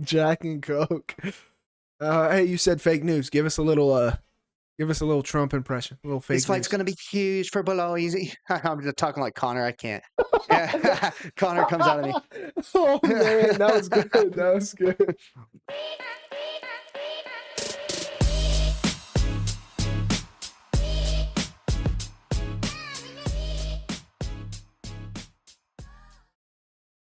Jack and Coke. Hey, you said fake news. Give us a little Trump impression. A little This fake fight's news. gonna be huge for below easy. I'm just talking like Connor. I can't. Yeah, Connor comes out of me. Oh man, that was good. That was good.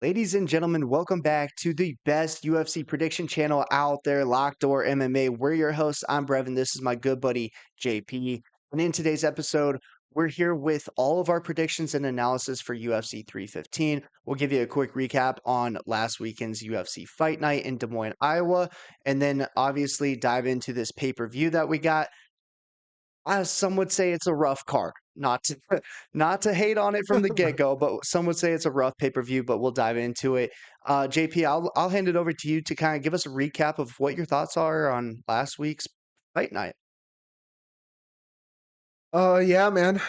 Ladies and gentlemen, welcome back to the best UFC prediction channel out there, Locked Door MMA. We're your hosts. I'm Brevin. This is my good buddy JP. And in today's episode, we're here with all of our predictions and analysis for UFC 315. We'll give you a quick recap on last weekend's UFC Fight Night in Des Moines, Iowa, and then obviously dive into this pay-per-view that we got. Some would say it's a rough card. Not to not to hate on it from the get-go, but some would say it's a rough pay-per-view, but we'll dive into it. JP, I'll hand it over to you to kind of give us a recap of what your thoughts are on last week's fight night. Yeah, man.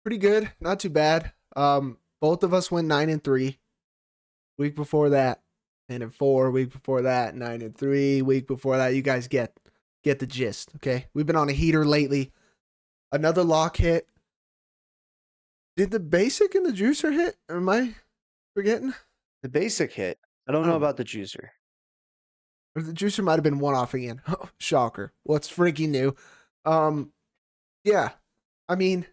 Pretty good. Not too bad. Both of us went 9-3. Week before that, 10-4. Week before that, 9-3. Week before that, you guys get the gist. Okay, we've been on a heater lately. Another lock hit. Did the basic and the juicer hit? Am I forgetting? The basic hit. I don't know about the juicer. Or the juicer might have been one off again. Shocker. What's freaking new? Yeah. I mean,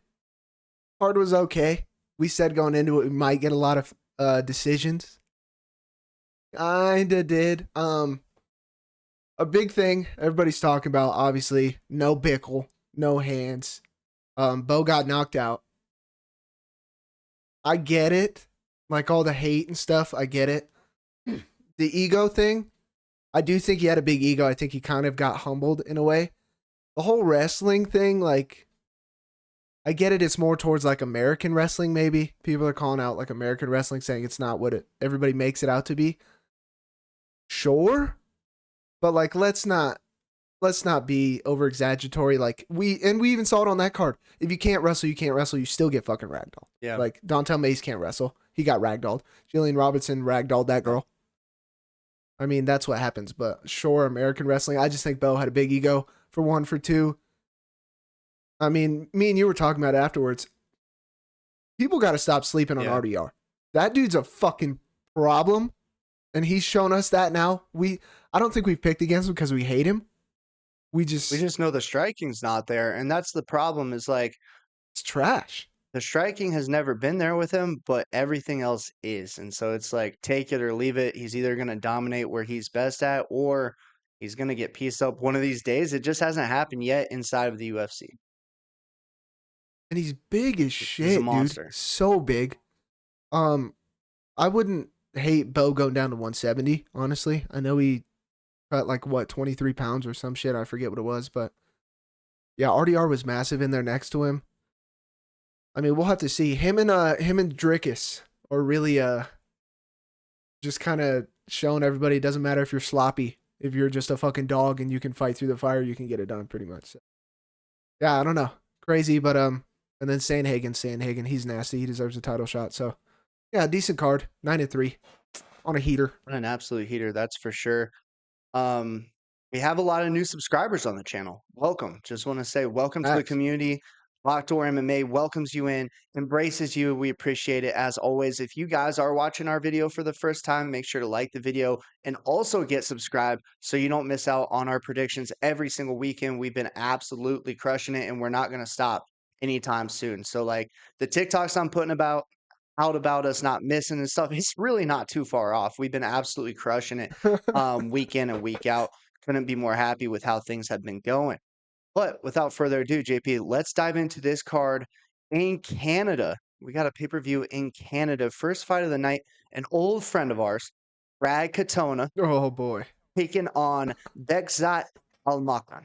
card was okay. We said going into it we might get a lot of decisions. Kinda did. A big thing everybody's talking about, obviously, no Bickle, no hands. Bo got knocked out. I get it. Like all the hate and stuff, I get it. The ego thing, I do think he had a big ego. I think he kind of got humbled in a way. The whole wrestling thing, like, I get it. It's more towards like American wrestling, maybe. People are calling out like American wrestling, saying it's not what everybody makes it out to be. Sure. But like, let's not be over exaggeratory. Like we even saw it on that card. If you can't wrestle, you can't wrestle. You still get fucking ragdolled. Yeah. Like Dontel Mays can't wrestle. He got ragdolled. Jillian Robertson ragdolled that girl. I mean, that's what happens. But sure, American wrestling. I just think Bo had a big ego for one. For two, I mean, me and you were talking about it afterwards. People got to stop sleeping on RDR. That dude's a fucking problem. And he's shown us that now. I don't think we've picked against him because we hate him. We just know the striking's not there, and that's the problem. Is like it's trash. The striking has never been there with him, but everything else is, and so it's like take it or leave it. He's either going to dominate where he's best at, or he's going to get pieced up one of these days. It just hasn't happened yet inside of the UFC. And he's big as shit, he's a monster. Dude. So big. I wouldn't hate Bo going down to 170, honestly. I know he cut like, 23 pounds or some shit. I forget what it was, but yeah, RDR was massive in there next to him. I mean, we'll have to see. Him and Drickus are really just kind of showing everybody it doesn't matter if you're sloppy. If you're just a fucking dog and you can fight through the fire, you can get it done pretty much. So, yeah, I don't know. Crazy, but and then Sandhagen, he's nasty. He deserves a title shot. So, yeah, decent card. 9-3 on a heater. An absolute heater, that's for sure. We have a lot of new subscribers on the channel. Welcome. Just want to say welcome to the community. Locked Door MMA welcomes you in, embraces you. We appreciate it as always. If you guys are watching our video for the first time, make sure to like the video and also get subscribed so you don't miss out on our predictions every single weekend. We've been absolutely crushing it, and we're not going to stop anytime soon. So like the TikToks I'm putting out about us not missing and stuff, it's really not too far off. We've been absolutely crushing it week in and week out. Couldn't be more happy with how things have been going. But without further ado, JP, let's dive into this card in Canada. We got a pay-per-view in Canada. First fight of the night, an old friend of ours, Brad Katona. Oh, boy. Taking on Bekzat Almakhan.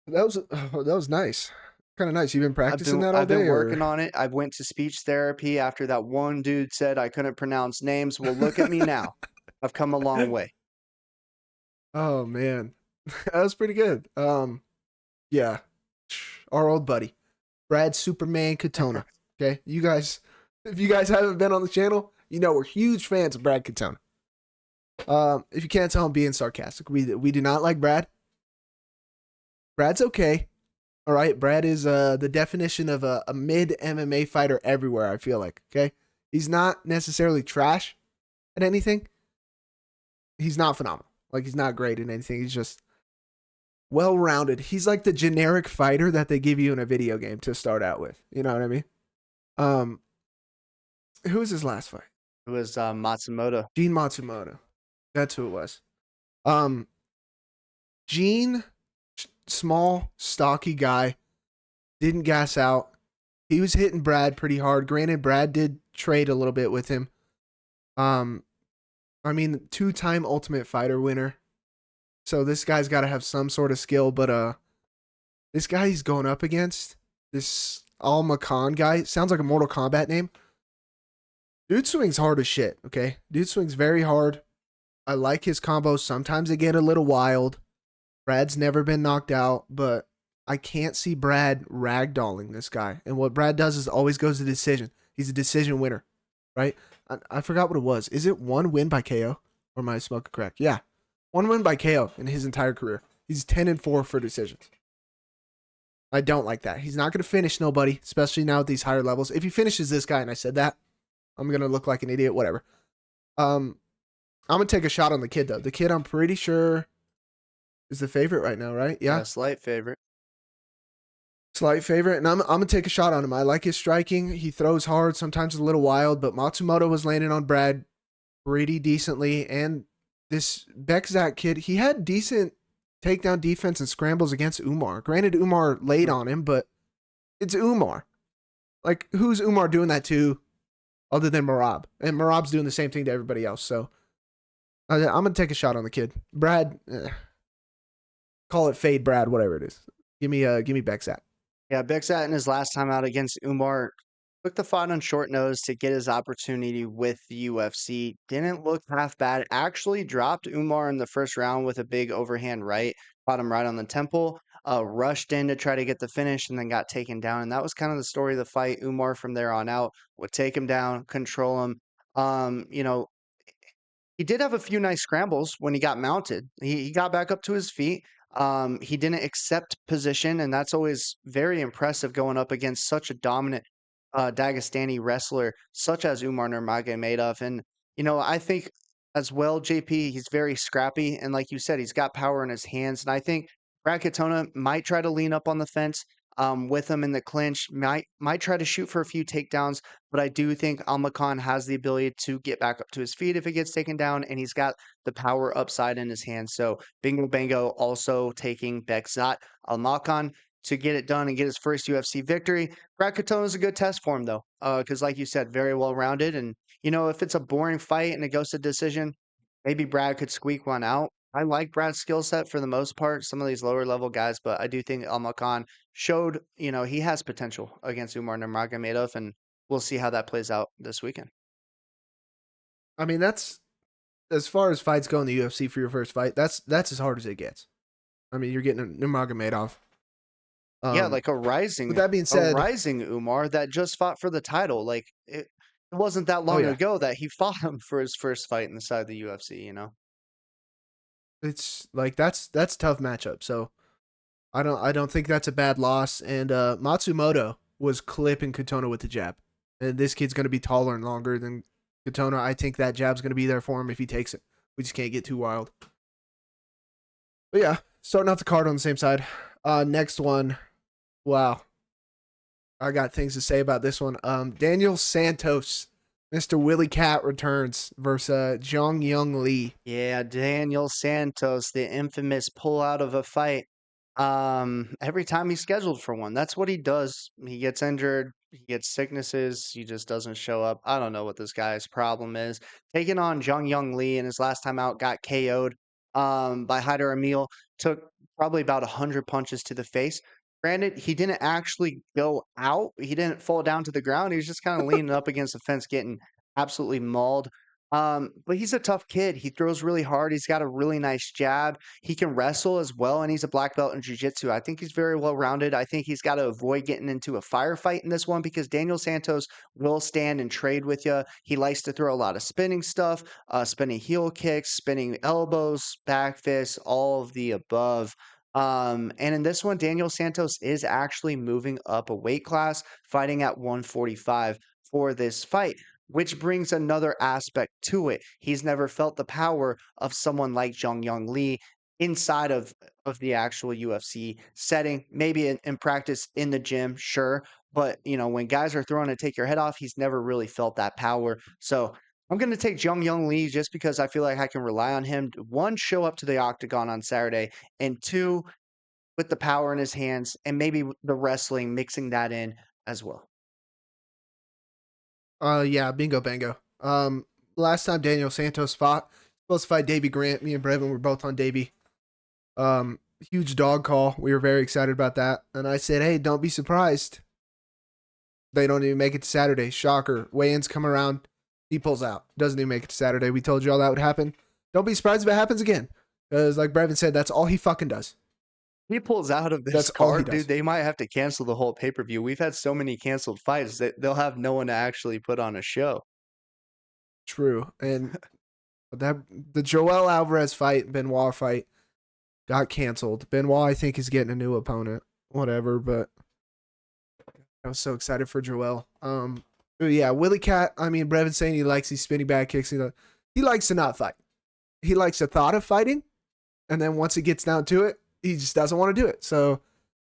That was nice. Kind of nice. You've been practicing that all day? I've been working on it. I went to speech therapy after that one dude said I couldn't pronounce names. Well, look at me now. I've come a long way. Oh, man. That was pretty good. Yeah. Our old buddy, Brad Superman Katona. Okay. You guys, if you guys haven't been on the channel, you know we're huge fans of Brad Katona. If you can't tell, I'm being sarcastic. We do not like Brad. Brad's okay. All right, Brad is the definition of a mid MMA fighter everywhere. I feel like, okay, he's not necessarily trash at anything. He's not phenomenal. Like, he's not great at anything. He's just well rounded. He's like the generic fighter that they give you in a video game to start out with. You know what I mean? Um, who was his last fight? It was Matsumoto. Gene Matsumoto. That's who it was. Um, Gene, small, stocky guy, didn't gas out. He was hitting Brad pretty hard. Granted, Brad did trade a little bit with him. I mean, 2-time Ultimate Fighter winner. So this guy's got to have some sort of skill. But this guy he's going up against, this Almakhan guy, sounds like a Mortal Kombat name. Dude swings hard as shit, okay? Dude swings very hard. I like his combos. Sometimes they get a little wild. Brad's never been knocked out, but I can't see Brad ragdolling this guy. And what Brad does is always goes to decision. He's a decision winner, right? I forgot what it was. Is it one win by KO? Or am I smoking crack? Yeah. One win by KO in his entire career. He's 10-4 for decisions. I don't like that. He's not going to finish nobody, especially now at these higher levels. If he finishes this guy, and I said that, I'm going to look like an idiot, whatever. I'm going to take a shot on the kid, though. The kid, I'm pretty sure, is the favorite right now, right? Yeah. Slight favorite. Slight favorite, and I'm gonna take a shot on him. I like his striking. He throws hard, sometimes a little wild, but Matsumoto was landing on Brad pretty decently. And this Bekzat kid, he had decent takedown defense and scrambles against Umar. Granted, Umar laid on him, but it's Umar. Like, who's Umar doing that to other than Merab? And Merab's doing the same thing to everybody else. So I'm gonna take a shot on the kid. Brad, call it fade Brad, whatever it is. Give me Bekzat. Yeah, Bekzat in his last time out against Umar took the fight on short nose to get his opportunity with the UFC. Didn't look half bad. Actually dropped Umar in the first round with a big overhand right. Caught him right on the temple. Rushed in to try to get the finish and then got taken down. And that was kind of the story of the fight. Umar from there on out would take him down, control him. You know, he did have a few nice scrambles when he got mounted. He got back up to his feet. He didn't accept position, and that's always very impressive going up against such a dominant Dagestani wrestler, such as Umar Nurmagomedov. And, I think as well, JP, he's very scrappy. And like you said, he's got power in his hands. And I think Brad Katona might try to lean up on the fence with him in the clinch, might try to shoot for a few takedowns. But I do think Almakhan has the ability to get back up to his feet if it gets taken down, and he's got the power upside in his hands. So Bingo Bango also taking Bekzat Almakhan to get it done and get his first UFC victory. Brad Katona is a good test for him, though, because like you said, very well rounded. And if it's a boring fight and it goes to decision, maybe Brad could squeak one out. I like Brad's skill set for the most part, some of these lower level guys, but I do think Almakhan showed, he has potential against Umar Nurmagomedov, and we'll see how that plays out this weekend. I mean, that's as far as fights go in the UFC for your first fight. That's as hard as it gets. I mean, you're getting a Nurmagomedov. Yeah, like a rising. With that being said, a rising Umar that just fought for the title. Like it wasn't that long ago that he fought him for his first fight inside the UFC. It's like that's tough matchup. So I don't think that's a bad loss. And Matsumoto was clipping Katona with the jab. And this kid's going to be taller and longer than Katona. I think that jab's going to be there for him if he takes it. We just can't get too wild. But yeah, starting off the card on the same side. Next one. Wow. I got things to say about this one. Daniel Santos, Mr. Willie Cat returns versus Zhang Young Lee. Yeah, Daniel Santos, the infamous pull out of a fight. Every time he's scheduled for one, that's what he does. He gets injured, he gets sicknesses, he just doesn't show up. I don't know what this guy's problem is. Taking on Zhang Young Lee in his last time out, got KO'd by Haider Emil, took probably about 100 punches to the face. Granted, he didn't actually go out. He didn't fall down to the ground. He was just kind of leaning up against the fence, getting absolutely mauled. But he's a tough kid. He throws really hard. He's got a really nice jab. He can wrestle as well, and he's a black belt in jiu-jitsu. I think he's very well rounded. I think he's got to avoid getting into a firefight in this one because Daniel Santos will stand and trade with you. He likes to throw a lot of spinning stuff, spinning heel kicks, spinning elbows, back fists, all of the above. And in this one, Daniel Santos is actually moving up a weight class, fighting at 145 for this fight, which brings another aspect to it. He's never felt the power of someone like Jung Young Lee inside of the actual UFC setting. Maybe in practice in the gym, sure, but when guys are throwing to take your head off, he's never really felt that power. So I'm going to take Jung Young Lee just because I feel like I can rely on him to, one, show up to the octagon on Saturday, and two, with the power in his hands and maybe the wrestling mixing that in as well. Yeah, bingo bango. Last time Daniel Santos fought, supposed to fight Davey Grant. Me and Brevin were both on Davey. Huge dog call. We were very excited about that. And I said, hey, don't be surprised. They don't even make it to Saturday. Shocker. Weigh-ins come around. He pulls out. Doesn't even make it to Saturday. We told you all that would happen. Don't be surprised if it happens again. Because like Brevin said, that's all he fucking does. He pulls out of this card, dude, they might have to cancel the whole pay-per-view. We've had so many canceled fights that they'll have no one to actually put on a show. True. And the Joel Alvarez fight, Benoit fight, got canceled. Benoit, I think, is getting a new opponent. Whatever, but I was so excited for Joel. But yeah, Willie Cat, I mean, Brevin saying he likes these spinning back kicks. He likes to not fight. He likes the thought of fighting, and then once it gets down to it, he just doesn't want to do it. So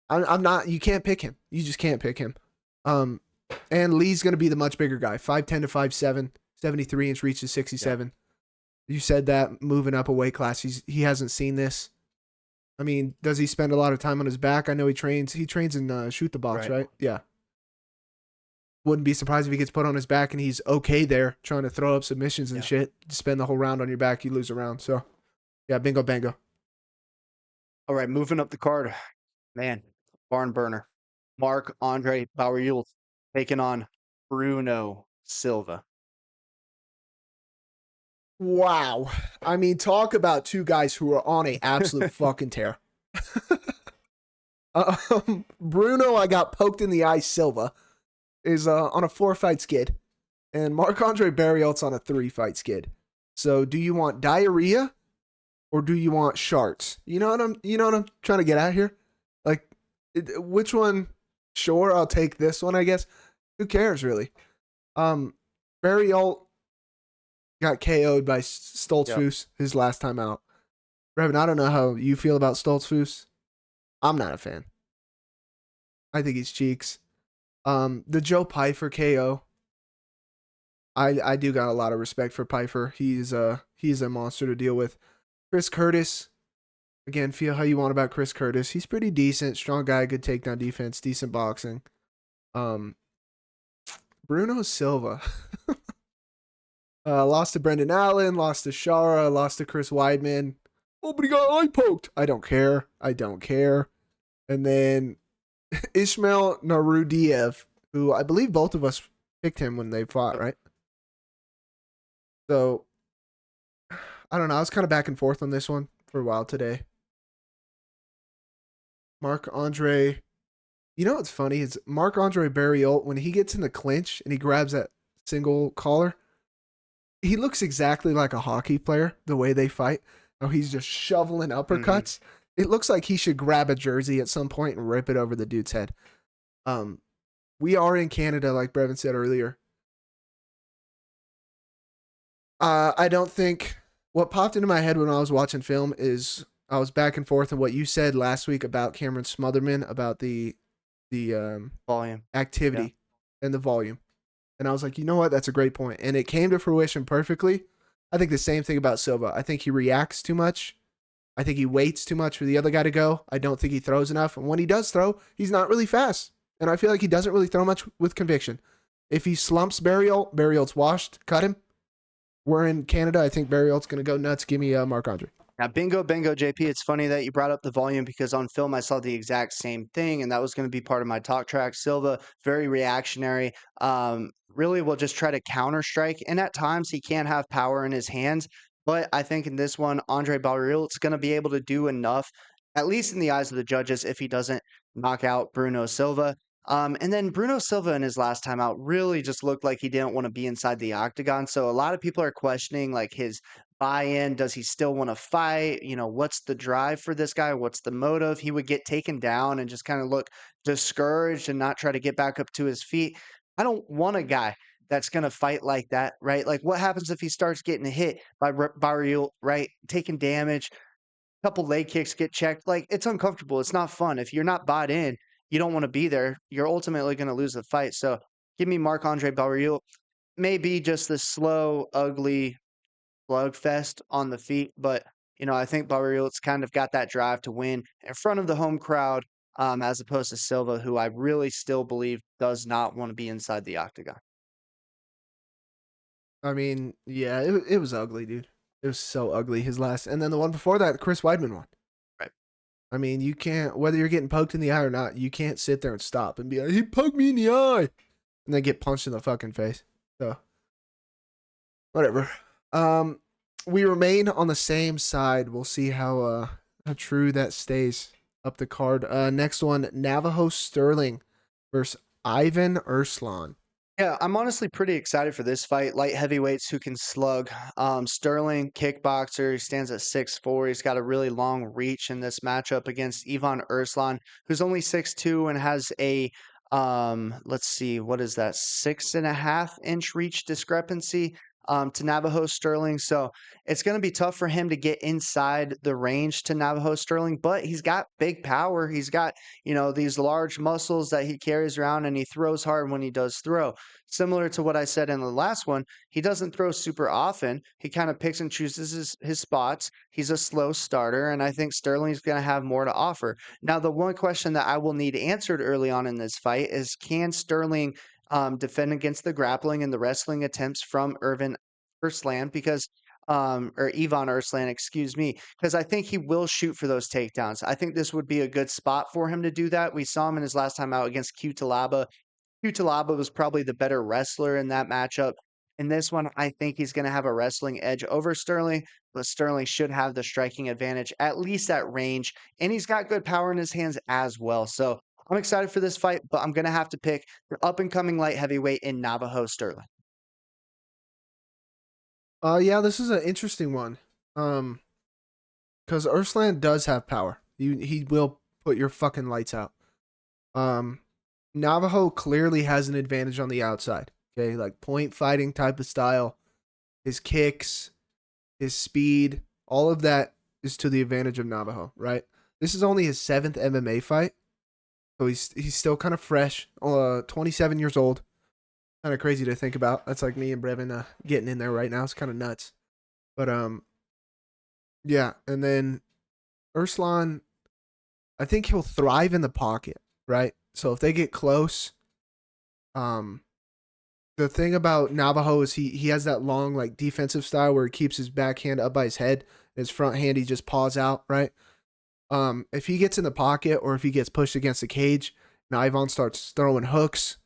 I'm not, you can't pick him. You just can't pick him. And Lee's going to be the much bigger guy. 5'10 to 5'7, 73-inch reach to 67. Yeah. You said that, moving up a weight class. He hasn't seen this. I mean, does he spend a lot of time on his back? I know he trains in shoot the box, right? Yeah. Wouldn't be surprised if he gets put on his back and he's okay there trying to throw up submissions and shit. Spend the whole round on your back, you lose a round. So, yeah, bingo bango. All right, moving up the card. Man, barn burner. Marc-Andre Barriault taking on Bruno Silva. Wow. I mean, talk about two guys who are on an absolute fucking tear. Bruno, I got poked in the eye. Silva is on a 4-fight skid. And Marc-Andre Barriault's on a 3-fight skid. So do you want diarrhea or do you want sharts? You know what I'm trying to get at here? Like, which one? Sure, I'll take this one, I guess. Who cares, really? Barriault got KO'd by Stoltzfus his last time out. Brevin, I don't know how you feel about Stoltzfus. I'm not a fan. I think he's cheeks. The Joe Pyfer KO. I do got a lot of respect for Pyfer. He's a monster to deal with. Chris Curtis. Again, feel how you want about Chris Curtis. He's pretty decent, strong guy, good takedown defense, decent boxing. Bruno Silva. Lost to Brendan Allen, lost to Shara, lost to Chris Weidman. Oh, but he got eye poked. I don't care. And then Ismail Narudiev, who I believe both of us picked him when they fought, right? So, I don't know. I was kind of back and forth on this one for a while today. Marc-Andre. You know what's funny is Marc-Andre Barriault, when he gets in the clinch and he grabs that single collar, he looks exactly like a hockey player, the way they fight. Oh, he's just shoveling uppercuts. Mm-hmm. It looks like he should grab a jersey at some point and rip it over the dude's head. We are in Canada, like Brevin said earlier. I don't think what popped into my head when I was watching film is I was back and forth on what you said last week about Cameron Smotherman, about the volume, activity, and the volume. And I was like, you know what? That's a great point. And it came to fruition perfectly. I think the same thing about Silva. I think he reacts too much. I think he waits too much for the other guy to go. I don't think he throws enough. And when he does throw, he's not really fast. And I feel like he doesn't really throw much with conviction. If he slumps Barriault's washed. Cut him. We're in Canada. I think Barriault's going to go nuts. Give me Marc-Andre. Now, bingo, bingo, JP. It's funny that you brought up the volume because on film I saw the exact same thing, and that was going to be part of my talk track. Silva, very reactionary. Really will just try to counter strike, and at times he can have power in his hands. But I think in this one, Andre Barriault is going to be able to do enough, at least in the eyes of the judges, if he doesn't knock out Bruno Silva. And then Bruno Silva in his last time out really just looked like he didn't want to be inside the octagon. So a lot of people are questioning like his buy-in. Does he still want to fight? You know, what's the drive for this guy? What's the motive? He would get taken down and just kind of look discouraged and not try to get back up to his feet. I don't want a guy that's going to fight like that, right? Like what happens if he starts getting hit by Barriault, right? Taking damage, couple leg kicks get checked. Like it's uncomfortable. It's not fun. If you're not bought in, you don't want to be there. You're ultimately going to lose the fight. So give me Marc-Andre Barriault. Maybe just the slow, ugly slugfest on the feet. But, you know, I think Barriault's kind of got that drive to win in front of the home crowd, as opposed to Silva, who I really still believe does not want to be inside the octagon. I mean, yeah, it was ugly, dude. It was so ugly. His last, and then the one before that, Chris Weidman won. Right. I mean, you can't, whether you're getting poked in the eye or not, you can't sit there and stop and be like, he poked me in the eye, and then get punched in the fucking face. So, whatever. We remain on the same side. We'll see how true that stays up the card. Next one, Navajo Stirling versus Ivan Erslan. Yeah, I'm honestly pretty excited for this fight. Light heavyweights who can slug. Sterling, kickboxer, he stands at 6'4". He's got a really long reach in this matchup against Ivan Erslan, who's only 6'2" and has a let's see, what is that, 6.5-inch reach discrepancy to Navajo Sterling. So it's going to be tough for him to get inside the range to Navajo Sterling, but he's got big power. He's got, you know, these large muscles that he carries around, and he throws hard when he does throw. Similar to what I said in the last one, he doesn't throw super often. He kind of picks and chooses his spots. He's a slow starter, and I think Sterling's going to have more to offer. Now, the one question that I will need answered early on in this fight is, can Sterling defend against the grappling and the wrestling attempts from Irvin Erslan? Because or Ivan Erslan, excuse me, because I think he will shoot for those takedowns. I think this would be a good spot for him to do that. We saw him in his last time out against Cutelaba. Cutelaba was probably the better wrestler in that matchup. In this one, I think he's going to have a wrestling edge over Sterling, but Sterling should have the striking advantage, at least at range, and he's got good power in his hands as well. So I'm excited for this fight, but I'm going to have to pick the up and coming light heavyweight in Navajo Sterling. Yeah, this is an interesting one. Because Erslan does have power. He will put your fucking lights out. Navajo clearly has an advantage on the outside. Okay, like point fighting type of style. His kicks, his speed, all of that is to the advantage of Navajo, right? This is only his 7th MMA fight. So he's still kind of fresh. 27 years old. Kind of crazy to think about. That's like me and Brevin getting in there right now. It's kind of nuts. But yeah, and then Erslan, I think he'll thrive in the pocket, right? So if they get close, the thing about Navajo is he has that long like defensive style where he keeps his backhand up by his head, his front hand he just paws out, right? If he gets in the pocket or if he gets pushed against the cage, and Ivan starts throwing hooks,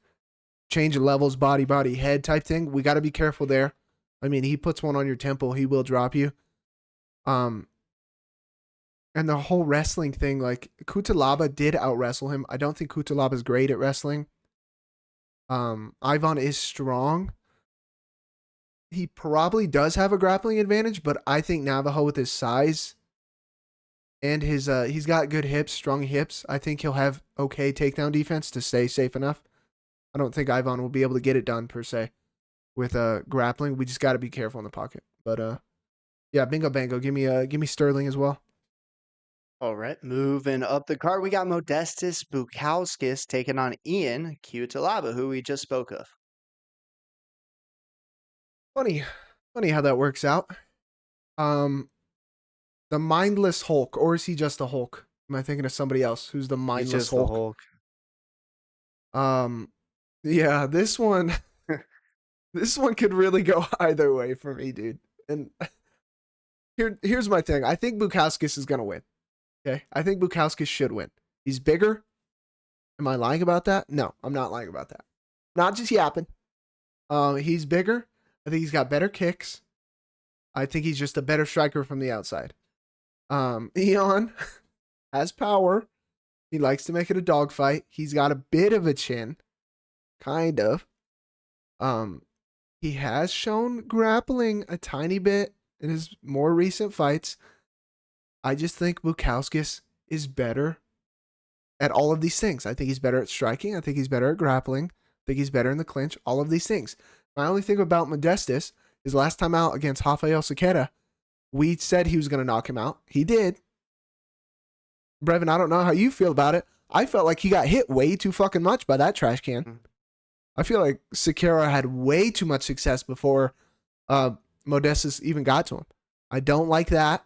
changing levels, body, head type thing, we got to be careful there. I mean, he puts one on your temple, he will drop you. And the whole wrestling thing, like Cutelaba did out wrestle him. I don't think Cutelaba's great at wrestling. Ivan is strong. He probably does have a grappling advantage, but I think Navajo with his size and his he's got good hips, strong hips. I think he'll have okay takedown defense to stay safe enough. I don't think Ivan will be able to get it done per se with grappling. We just got to be careful in the pocket. But yeah, bingo bango. Give me Sterling as well. All right, moving up the card, we got Modestas Bukauskas taking on Ian Cutelaba, who we just spoke of. Funny how that works out. The mindless Hulk, or is he just a Hulk? Am I thinking of somebody else who's the mindless He's just Hulk? the Hulk. Yeah, this one, this one could really go either way for me, dude. And Here's my thing. I think Bukauskas is gonna win. Okay, I think Bukauskas should win. He's bigger. Am I lying about that? No, I'm not lying about that. Not just yapping. He's bigger. I think he's got better kicks. I think he's just a better striker from the outside. Ion has power. He likes to make it a dogfight. He's got a bit of a chin, kind of. He has shown grappling a tiny bit in his more recent fights. I just think Bukauskas is better at all of these things. I think he's better at striking. I think he's better at grappling. I think he's better in the clinch. All of these things. My only thing about Modestus is last time out against Rafael Sequeira, we said he was going to knock him out. He did. Brevin, I don't know how you feel about it. I felt like he got hit way too fucking much by that trash can. I feel like Sequeira had way too much success before Modestus even got to him. I don't like that.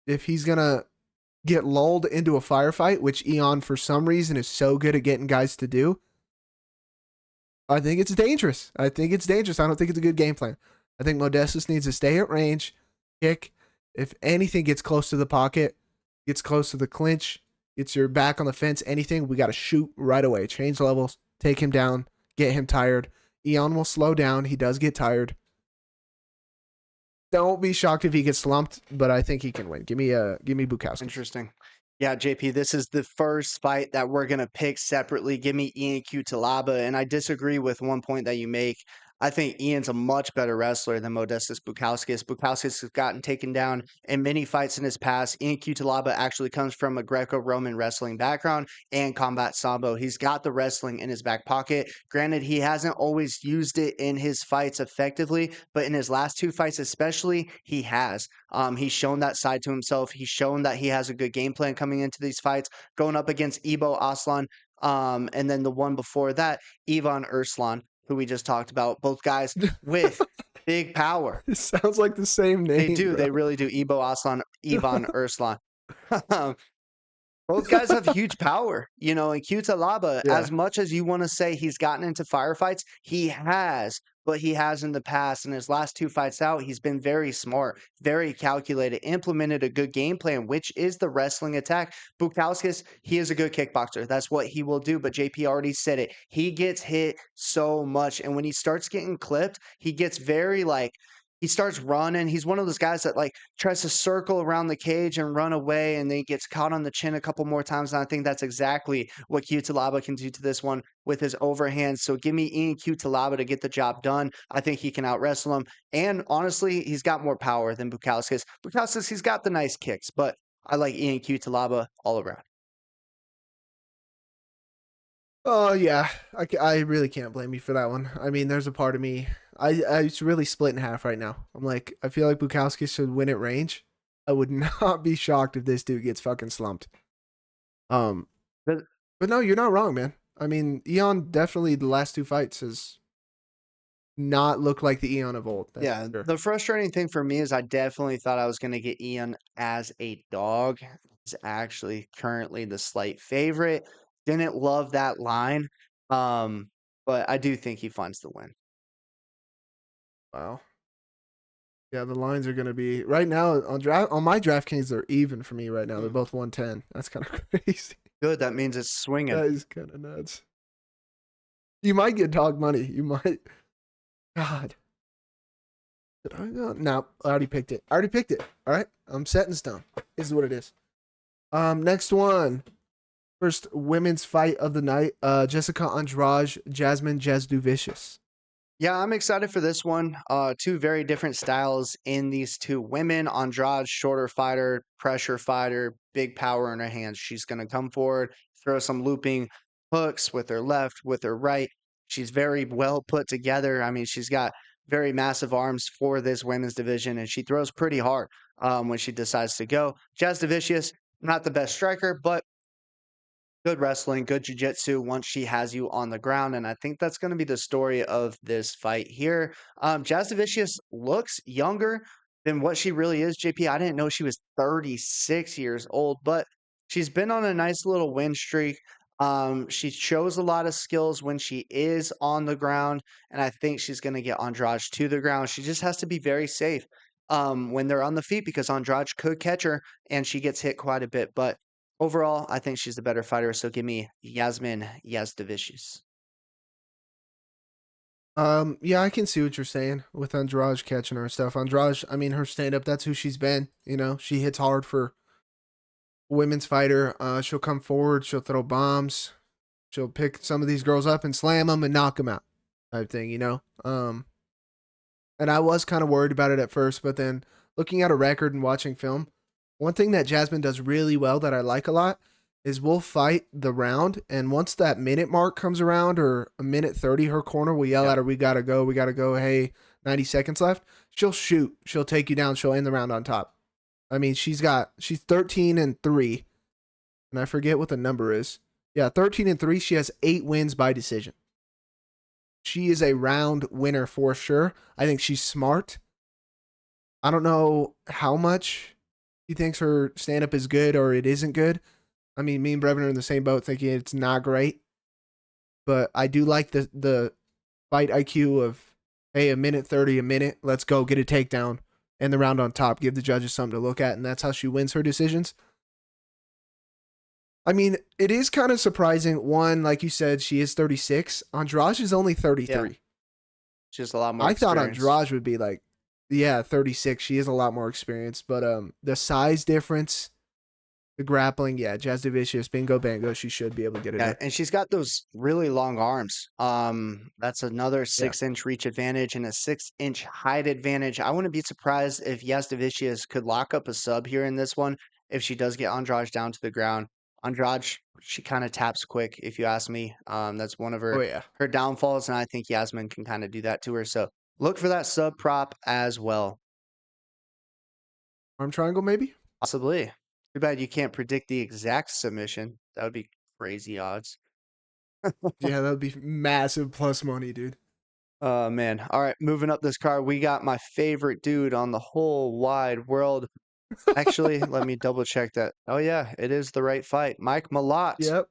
If he's going to get lulled into a firefight, which Ion for some reason is so good at getting guys to do, I think it's dangerous. I don't think it's a good game plan. I think Modestus needs to stay at range, kick. If anything gets close to the pocket, gets close to the clinch, gets your back on the fence, anything, we got to shoot right away. Change levels, take him down, get him tired. Ion will slow down. He does get tired. Don't be shocked if he gets slumped, but I think he can win. Give me Bukauskas. Interesting. Yeah, JP, this is the first fight that we're going to pick separately. Give me Ian Cutelaba, and I disagree with one point that you make. I think Ian's a much better wrestler than Modestus Bukauskas. Bukauskas has gotten taken down in many fights in his past. Ian Cutelaba actually comes from a Greco-Roman wrestling background and combat sambo. He's got the wrestling in his back pocket. Granted, he hasn't always used it in his fights effectively, but in his last two fights especially, he has. He's shown that side to himself. He's shown that he has a good game plan coming into these fights, going up against Ibo Aslan, and then the one before that, Ivan Erslan, who we just talked about. Both guys with big power. It sounds like the same name. They do. Bro. They really do. Ibo Aslan, Ivan Erslan. Both guys have huge power, and Cutelaba, as much as you want to say he's gotten into firefights, he has, but he has in the past. In his last two fights out, he's been very smart, very calculated, implemented a good game plan, which is the wrestling attack. Bukauskas, he is a good kickboxer. That's what he will do, but JP already said it. He gets hit so much, and when he starts getting clipped, he gets very he starts running. He's one of those guys that tries to circle around the cage and run away, and then he gets caught on the chin a couple more times. And I think that's exactly what Cutelaba can do to this one with his overhand. So give me Ian Cutelaba to get the job done. I think he can out wrestle him. And honestly, he's got more power than Bukauskas. Bukauskas, he's got the nice kicks, but I like Ian Cutelaba all around. Oh, yeah. I really can't blame you for that one. I mean, there's a part of me. It's really split in half right now. I'm like, I feel like Bukauskas should win at range. I would not be shocked if this dude gets fucking slumped. But no, you're not wrong, man. I mean, Eon definitely the last two fights has not looked like the Eon of old. Yeah, sure. The frustrating thing for me is I definitely thought I was going to get Ian as a dog. He's actually currently the slight favorite. Didn't love that line, but I do think he finds the win. Wow. Yeah, the lines are going to be right now on my DraftKings. They're even for me right now. They're both 110. That's kind of crazy. Good. That means it's swinging. That is kind of nuts. You might get dog money. You might. God. Did I go? No, I already picked it. All right. I'm set in stone. This is what it is. Next one. First women's fight of the night. Jessica Andrade, Jasmine Jasudavicious. Yeah, I'm excited for this one. Two very different styles in these two women. Andrade, shorter fighter, pressure fighter, big power in her hands. She's going to come forward, throw some looping hooks with her left, with her right. She's very well put together. I mean, she's got very massive arms for this women's division, and she throws pretty hard when she decides to go. Jasudavicious, not the best striker, but good wrestling, good jiu-jitsu once she has you on the ground, and I think that's going to be the story of this fight here. Jasudavicious looks younger than what she really is, JP. I didn't know she was 36 years old, but she's been on a nice little win streak. She shows a lot of skills when she is on the ground, and I think she's going to get Andrade to the ground. She just has to be very safe. when they're on the feet because Andrade could catch her and she gets hit quite a bit. But overall, I think she's the better fighter. So give me Yasmin Jasudavicious. Yeah, I can see what you're saying with Andrade catching her and stuff. Andrade, I mean, her stand up, that's who she's been. You know, she hits hard for a women's fighter. She'll come forward, she'll throw bombs, she'll pick some of these girls up and slam them and knock them out, type thing. You know. And I was kind of worried about it at first, but then looking at a record and watching film, one thing that Jasmine does really well that I like a lot is we'll fight the round, and once that minute mark comes around or a minute 30, her corner will yell Yep. at her, we gotta go, hey, 90 seconds left. She'll shoot, she'll take you down, she'll end the round on top. I mean, she's 13-3, and I forget what the number is. Yeah, 13-3. She has 8 wins by decision. She is a round winner for sure. I think she's smart. I don't know how much he thinks her stand up is good or it isn't good. I mean, me and Brevin are in the same boat thinking it's not great. But I do like the fight IQ of, hey, a minute 30, a minute, let's go get a takedown and the round on top, give the judges something to look at, and that's how she wins her decisions. I mean, it is kind of surprising. One, like you said, she is 36. Andrade is only 33. Yeah. She's a lot more I thought experienced. Andrade would be like, yeah, 36. She is a lot more experienced, but the size difference, the grappling, yeah, Jasudavicious, bingo bango, she should be able to get it Yeah, done. and she's got those really long arms. That's another Yeah. 6-inch reach advantage and a 6-inch height advantage. I wouldn't be surprised if Jasudavicious could lock up a sub here in this one if she does get Andrade down to the ground. Andrade, she kind of taps quick, if you ask me. That's one of Oh her yeah. her downfalls, and I think Yasmin can kind of do that to her. So look for that sub prop as well. Arm triangle maybe? Possibly. Too bad you can't predict the exact submission. That would be crazy odds. Yeah, that would be massive plus money, dude. Oh man. All right, moving up this card, we got my favorite dude on the whole wide world. Actually, let me double check that. Oh yeah, it is the right fight. Mike Malott. Yep.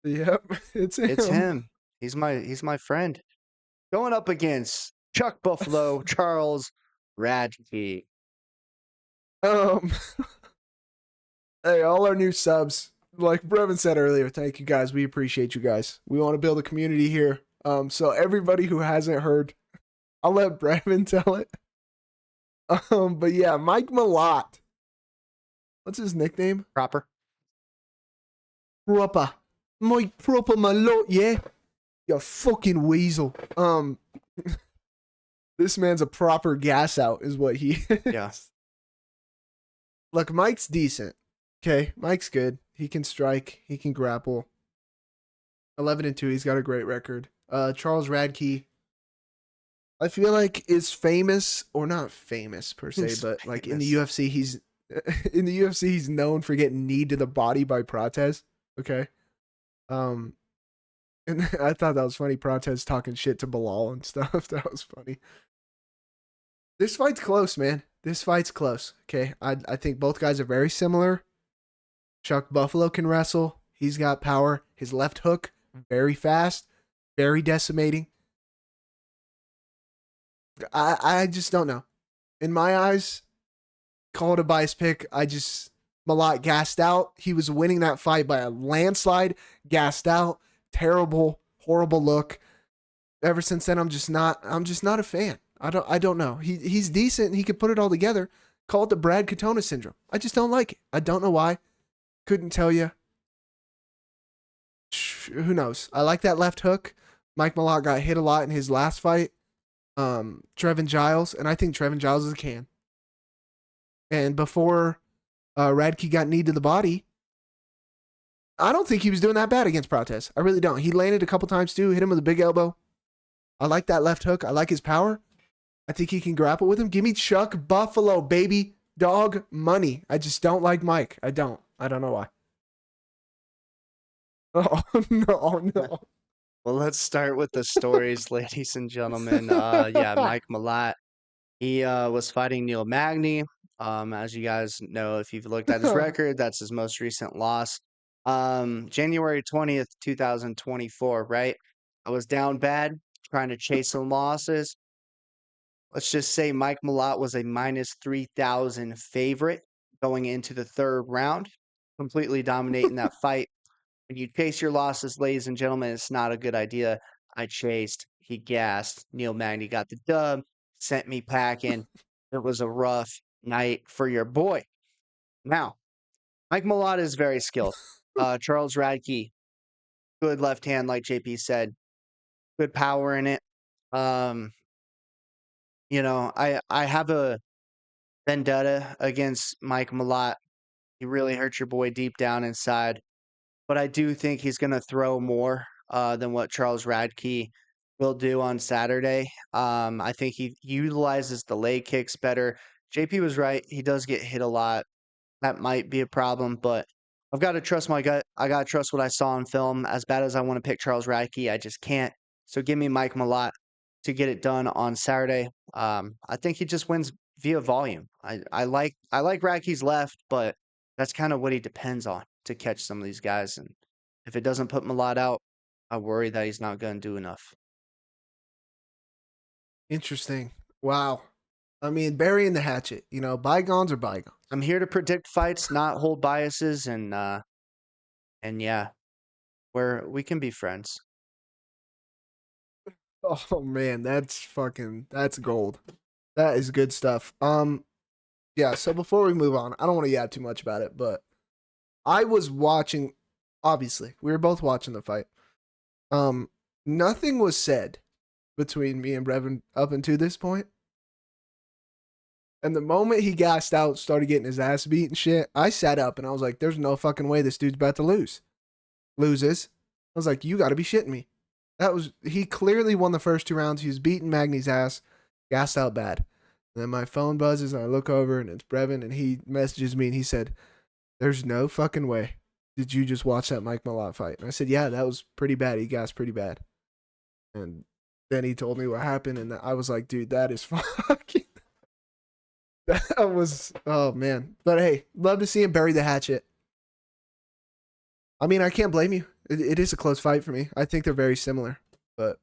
Yep. It's It's him. him. He's my friend. Going up against Chuck Buffalo, Charles Radtke. Um Hey, all our new subs. Like Brevin said earlier, thank you guys. We appreciate you guys. We want to build a community here. So everybody who hasn't heard, I'll let Brevin tell it. But yeah, Mike Malott. What's his nickname? Proper. Proper. Mike Proper Malott, yeah. You fucking weasel. This man's a proper gas out, is what he is. Yeah. Look, Mike's decent. Okay, Mike's good. He can strike. He can grapple. 11-2. He's got a great record. Charles Radtke, I feel like is famous, or not famous per se, He's but like in the famous. UFC, he's he's known for getting kneed to the body by Prates. Okay. And I thought that was funny. Prates talking shit to Bilal and stuff. That was funny. This fight's close, man. This fight's close. Okay. I think both guys are very similar. Chuck Buffalo can wrestle. He's got power. His left hook, very fast, very decimating. I just don't know. In my eyes, call it a bias pick. Malott gassed out. He was winning that fight by a landslide, gassed out, terrible, horrible look. Ever since then, I'm just not a fan. I don't know. He's decent and he could put it all together. Call it the Brad Katona syndrome. I just don't like it. I don't know why. Couldn't tell you. Who knows? I like that left hook. Mike Malott got hit a lot in his last fight. Trevin Giles, and I think Trevin Giles is a can. And before Radtke got kneed to the body, I don't think he was doing that bad against Prates. I really don't. He landed a couple times too, hit him with a big elbow. I like that left hook. I like his power. I think he can grapple with him. Give me Chuck Buffalo, baby. Dog money. I just don't like Mike. I don't know why. Oh, no. Well, let's start with the stories, ladies and gentlemen. Yeah, Mike Malott. He was fighting Neil Magny. As you guys know, if you've looked at his record, that's his most recent loss. January 20th, 2024, right? I was down bad, trying to chase some losses. Let's just say Mike Malott was a minus 3,000 favorite going into the third round, completely dominating that fight. When you chase your losses, ladies and gentlemen, it's not a good idea. I chased, he gassed. Neil Magny got the dub, sent me packing. It was a rough night for your boy. Now, Mike Malott is very skilled. Charles Radtke, good left hand, like JP said, good power in it. Um, I have a vendetta against Mike Malott. He really hurt your boy deep down inside. But I do think he's going to throw more than what Charles Radtke will do on Saturday. I think he utilizes the leg kicks better. JP was right. He does get hit a lot. That might be a problem, but I've got to trust my gut. I got to trust what I saw on film. As bad as I want to pick Charles Radtke, I just can't. So give me Mike Malott to get it done on Saturday. I think he just wins via volume. I like Radtke's left, but that's kind of what he depends on to catch some of these guys. And if it doesn't put Malott out, I worry that he's not going to do enough. Interesting. Wow. I mean, burying the hatchet. You know, bygones are bygones. I'm here to predict fights, not hold biases, and yeah, where we can be friends. Oh man, that's gold. That is good stuff. Yeah, so before we move on, I don't want to yap too much about it, but I was watching, obviously, we were both watching the fight. Nothing was said between me and Brevin up until this point. And the moment he gassed out, started getting his ass beat and shit, I sat up and I was like, there's no fucking way this dude's about to lose. Loses. I was like, you gotta be shitting me. He clearly won the first 2 rounds. He was beating Magny's ass, gassed out bad. And then my phone buzzes and I look over and it's Brevin and he messages me and he said, there's no fucking way. Did you just watch that Mike Malott fight? And I said, yeah, that was pretty bad. He gassed pretty bad. And then he told me what happened and I was like, dude, that is fucking... That was, oh man. But hey, love to see him bury the hatchet. I mean, I can't blame you. It is a close fight for me. I think they're very similar, but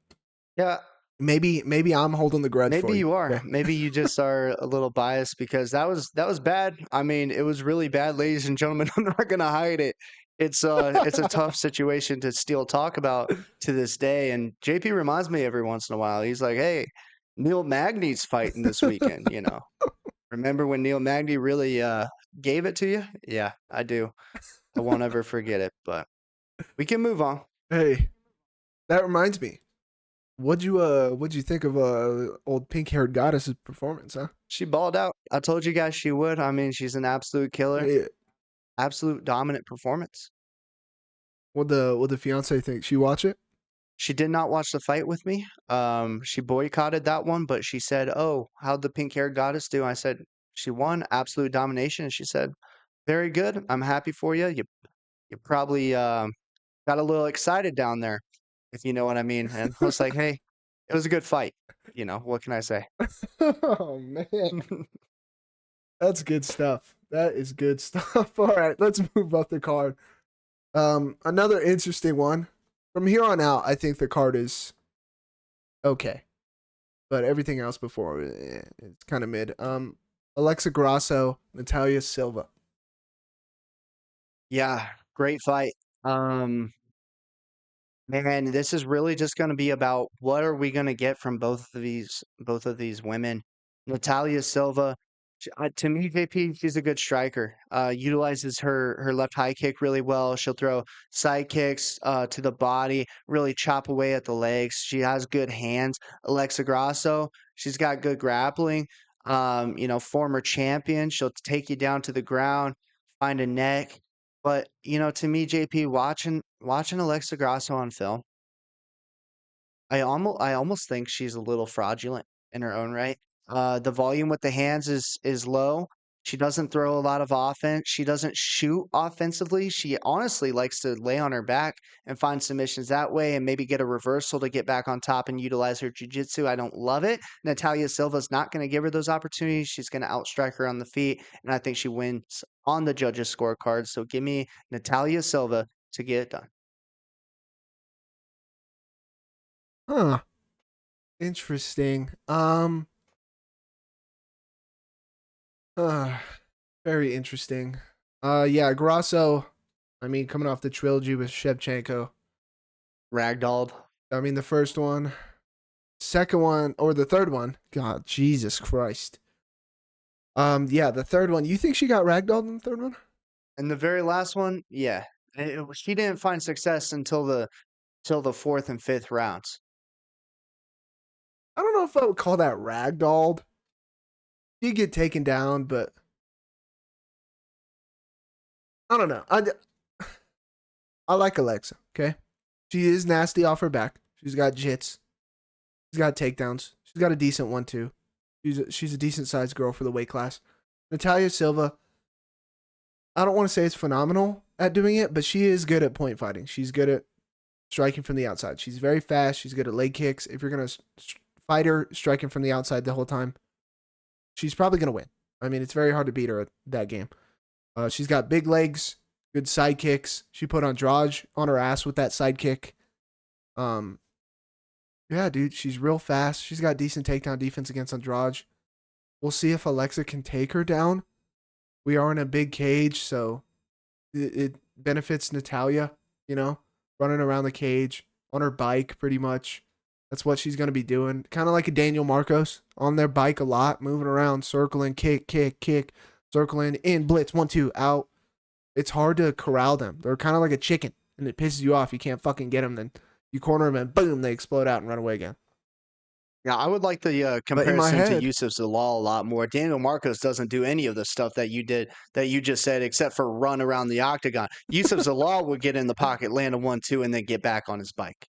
Yeah, maybe I'm holding the grudge. maybe for you are. Okay? Maybe you just are a little biased because that was bad. I mean, it was really bad, ladies and gentlemen. I'm not gonna hide it. It's a tough situation to still talk about to this day. And JP reminds me every once in a while. He's like, "Hey, Neil Magny's fighting this weekend." Remember when Neil Magny really gave it to you? Yeah, I do. I won't ever forget it. But we can move on. Hey, that reminds me. What'd you think of old pink haired goddess's performance, huh? She balled out. I told you guys she would. I mean, she's an absolute killer. Yeah. Absolute dominant performance. What the fiance think? She watch it? She did not watch the fight with me. She boycotted that one, but she said, "Oh, how'd the pink-haired goddess do?" I said, "She won absolute domination." And she said, "Very good. I'm happy for you. You probably got a little excited down there, if you know what I mean." And I was like, "Hey, it was a good fight. What can I say?" Oh man, that's good stuff. That is good stuff. All right, let's move up the card. Another interesting one. From here on out, I think the card is okay, but everything else before it's kind of mid. Alexa Grasso, Natalia Silva. Yeah, great fight. Um, Man, this is really just going to be about what are we going to get from both of these women. Natalia Silva, to me, JP, she's a good striker. Utilizes her left high kick really well. She'll throw side kicks to the body, really chop away at the legs. She has good hands. Alexa Grasso, she's got good grappling. Former champion. She'll take you down to the ground, find a neck. But, to me, JP, watching Alexa Grasso on film, I almost think she's a little fraudulent in her own right. The volume with the hands is low. She doesn't throw a lot of offense. She doesn't shoot offensively. She honestly likes to lay on her back and find submissions that way and maybe get a reversal to get back on top and utilize her jiu-jitsu. I don't love it. Natalia Silva's not going to give her those opportunities. She's going to outstrike her on the feet, and I think she wins on the judges' scorecard. So give me Natalia Silva to get it done. Huh. Interesting. Uh, very interesting. Yeah, Grasso. I mean, coming off the trilogy with Shevchenko. Ragdolled. I mean, the first one, second one, or the third one. God, Jesus Christ. Yeah, the third one. You think she got ragdolled in the third one? And the very last one, yeah. She didn't find success until the fourth and fifth rounds. I don't know if I would call that ragdolled. She'd get taken down, but I don't know. I like Alexa, okay? She is nasty off her back. She's got jits. She's got takedowns. She's got a decent one, too. She's a decent sized girl for the weight class. Natalia Silva, I don't want to say it's phenomenal at doing it, but she is good at point fighting. She's good at striking from the outside. She's very fast. She's good at leg kicks. If you're going to fight her striking from the outside the whole time, she's probably going to win. I mean, it's very hard to beat her at that game. She's got big legs, good side kicks. She put Andrade on her ass with that side kick. Yeah, dude, she's real fast. She's got decent takedown defense against Andrade. We'll see if Alexa can take her down. We are in a big cage, so it benefits Natalia, running around the cage on her bike pretty much. That's what she's going to be doing. Kind of like a Daniel Marcos on their bike a lot, moving around, circling, kick, circling, in, blitz, 1, 2, out. It's hard to corral them. They're kind of like a chicken, and it pisses you off. You can't fucking get them. Then you corner them, and boom, they explode out and run away again. Yeah, I would like the But in my comparison to head, Yusuf Zalal a lot more. Daniel Marcos doesn't do any of the stuff that you just said, except for run around the octagon. Yusuf Zalal would get in the pocket, land a 1-2, and then get back on his bike.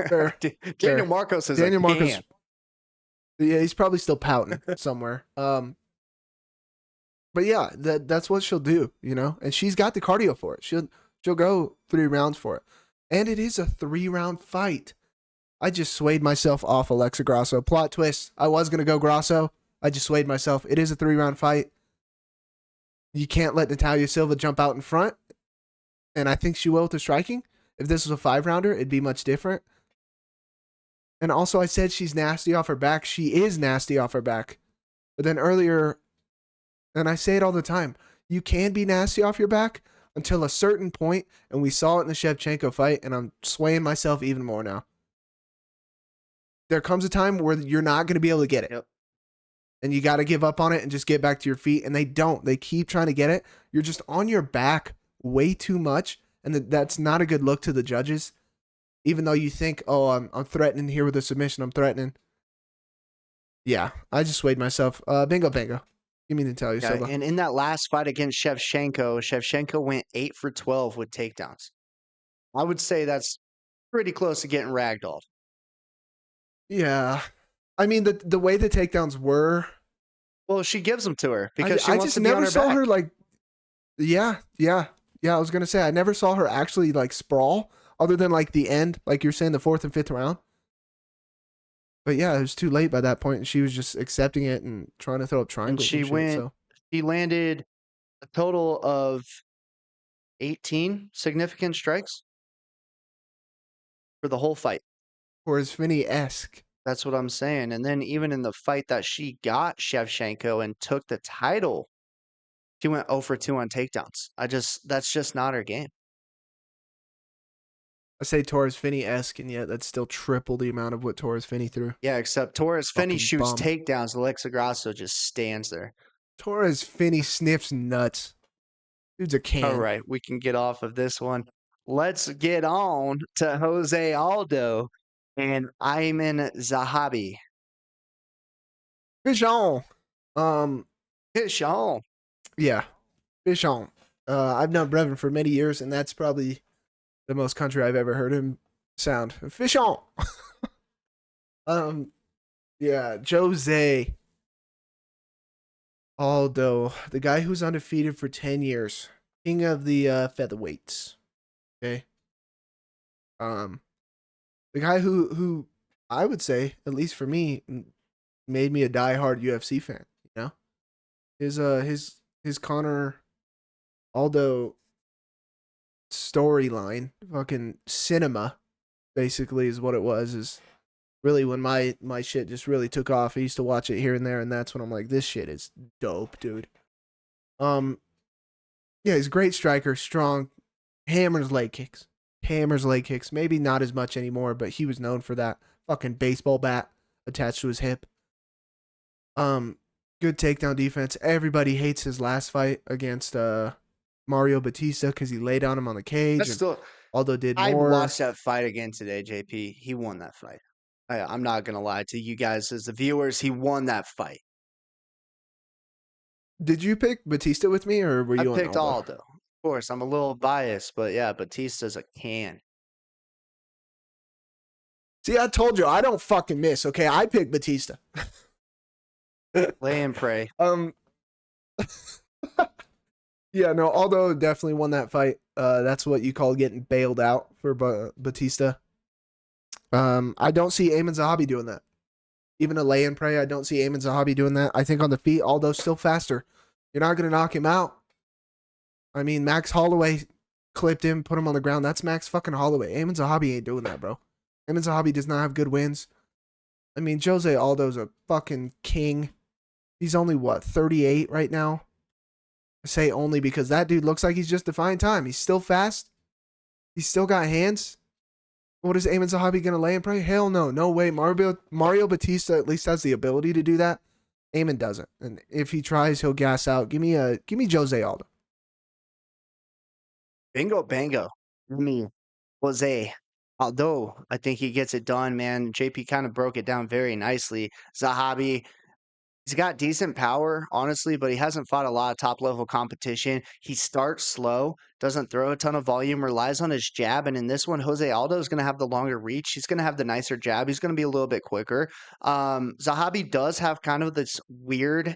fair, Daniel Marcos is Daniel a Marcos, can. yeah, he's probably still pouting somewhere. But yeah, that's what she'll do, and she's got the cardio for it. She'll go 3 rounds for it, and it is a 3-round fight. I just swayed myself off Alexa Grasso. Plot twist: I was gonna go Grasso. I just swayed myself. It is a 3-round fight. You can't let Natalia Silva jump out in front, and I think she will with the striking. If this was a 5-rounder, it'd be much different. And also, I said she's nasty off her back. She is nasty off her back. But then earlier, and I say it all the time, you can be nasty off your back until a certain point, and we saw it in the Shevchenko fight, and I'm swaying myself even more now. There comes a time where you're not going to be able to get it. Yep. And you got to give up on it and just get back to your feet. And they don't. They keep trying to get it. You're just on your back way too much. And that's not a good look to the judges. Even though you think, oh, I'm threatening here with a submission. I'm threatening. Yeah, I just swayed myself. Bingo, bango. Give me Natalia Silva. And in that last fight against Shevchenko went 8 for 12 with takedowns. I would say that's pretty close to getting ragdolled. Yeah. I mean, the way the takedowns were. Well, she gives them to her because I just never saw her like. Yeah. I was gonna say I never saw her actually like sprawl, other than like the end, like you're saying, the 4th and 5th round. But yeah, it was too late by that point, and she was just accepting it and trying to throw up triangles. She landed a total of 18 significant strikes for the whole fight. Torres Finney-esque. That's what I'm saying. And then even in the fight that she got Shevchenko and took the title, she went 0 for 2 on takedowns. That's just not her game. I say Torres Finney-esque, and yet that's still triple the amount of what Torres Finney threw. Yeah, except Torres Finney shoots bum. takedowns. Alexa Grasso just stands there. Torres Finney sniffs nuts. Dude's a can. All right, we can get off of this one. Let's get on to Jose Aldo and Ayman Zahabi. Fish on. Fish on. Yeah. Fish on. I've known Brevin for many years, and that's probably the most country I've ever heard him sound. Fish on. Yeah, Jose Aldo, the guy who's undefeated for 10 years, king of the featherweights. Okay. The guy who I would say, at least for me, made me a diehard UFC fan, His Conor Aldo storyline, fucking cinema, basically is what it was. Is really when my shit just really took off. I used to watch it here and there, and that's when I'm like, this shit is dope, dude. Um, yeah, he's a great striker, strong, hammers leg kicks, hammers leg kicks. Maybe not as much anymore, but he was known for that fucking baseball bat attached to his hip. Um, Good takedown defense. Everybody hates his last fight against Mario Batista because he laid on him on the cage, That's and still. Aldo did I more. watched that fight again today, JP. He won that fight. I'm not gonna lie to you guys as the viewers. He won that fight. Did you pick Batista with me, or were I you on picked Aldo? Aldo. Of course, I'm a little biased, but yeah, Batista's a can. See, I told you I don't fucking miss. Okay, I picked Batista. Lay and pray. Yeah, no, Aldo definitely won that fight. That's what you call getting bailed out for Batista. I don't see Ayman Zahabi doing that. Even a lay and pray, I don't see Ayman Zahabi doing that. I think on the feet, Aldo's still faster. You're not going to knock him out. I mean, Max Holloway clipped him, put him on the ground. That's Max fucking Holloway. Ayman Zahabi ain't doing that, bro. Ayman Zahabi does not have good wins. I mean, Jose Aldo's a fucking king. He's only, what, 38 right now? I say only because that dude looks like he's just defying time. He's still fast. He's still got hands. What is Ayman Zahabi going to lay and pray? Hell no. No way. Mario Batista at least has the ability to do that. Ayman doesn't. And if he tries, he'll gas out. Give me Jose Aldo. Bingo, bango. Give me Jose. Although I think he gets it done, man. JP kind of broke it down very nicely. Zahabi, he's got decent power, honestly, but he hasn't fought a lot of top level competition. He starts slow, doesn't throw a ton of volume, relies on his jab. And in this one, Jose Aldo is going to have the longer reach. He's going to have the nicer jab. He's going to be a little bit quicker. Zahabi does have kind of this weird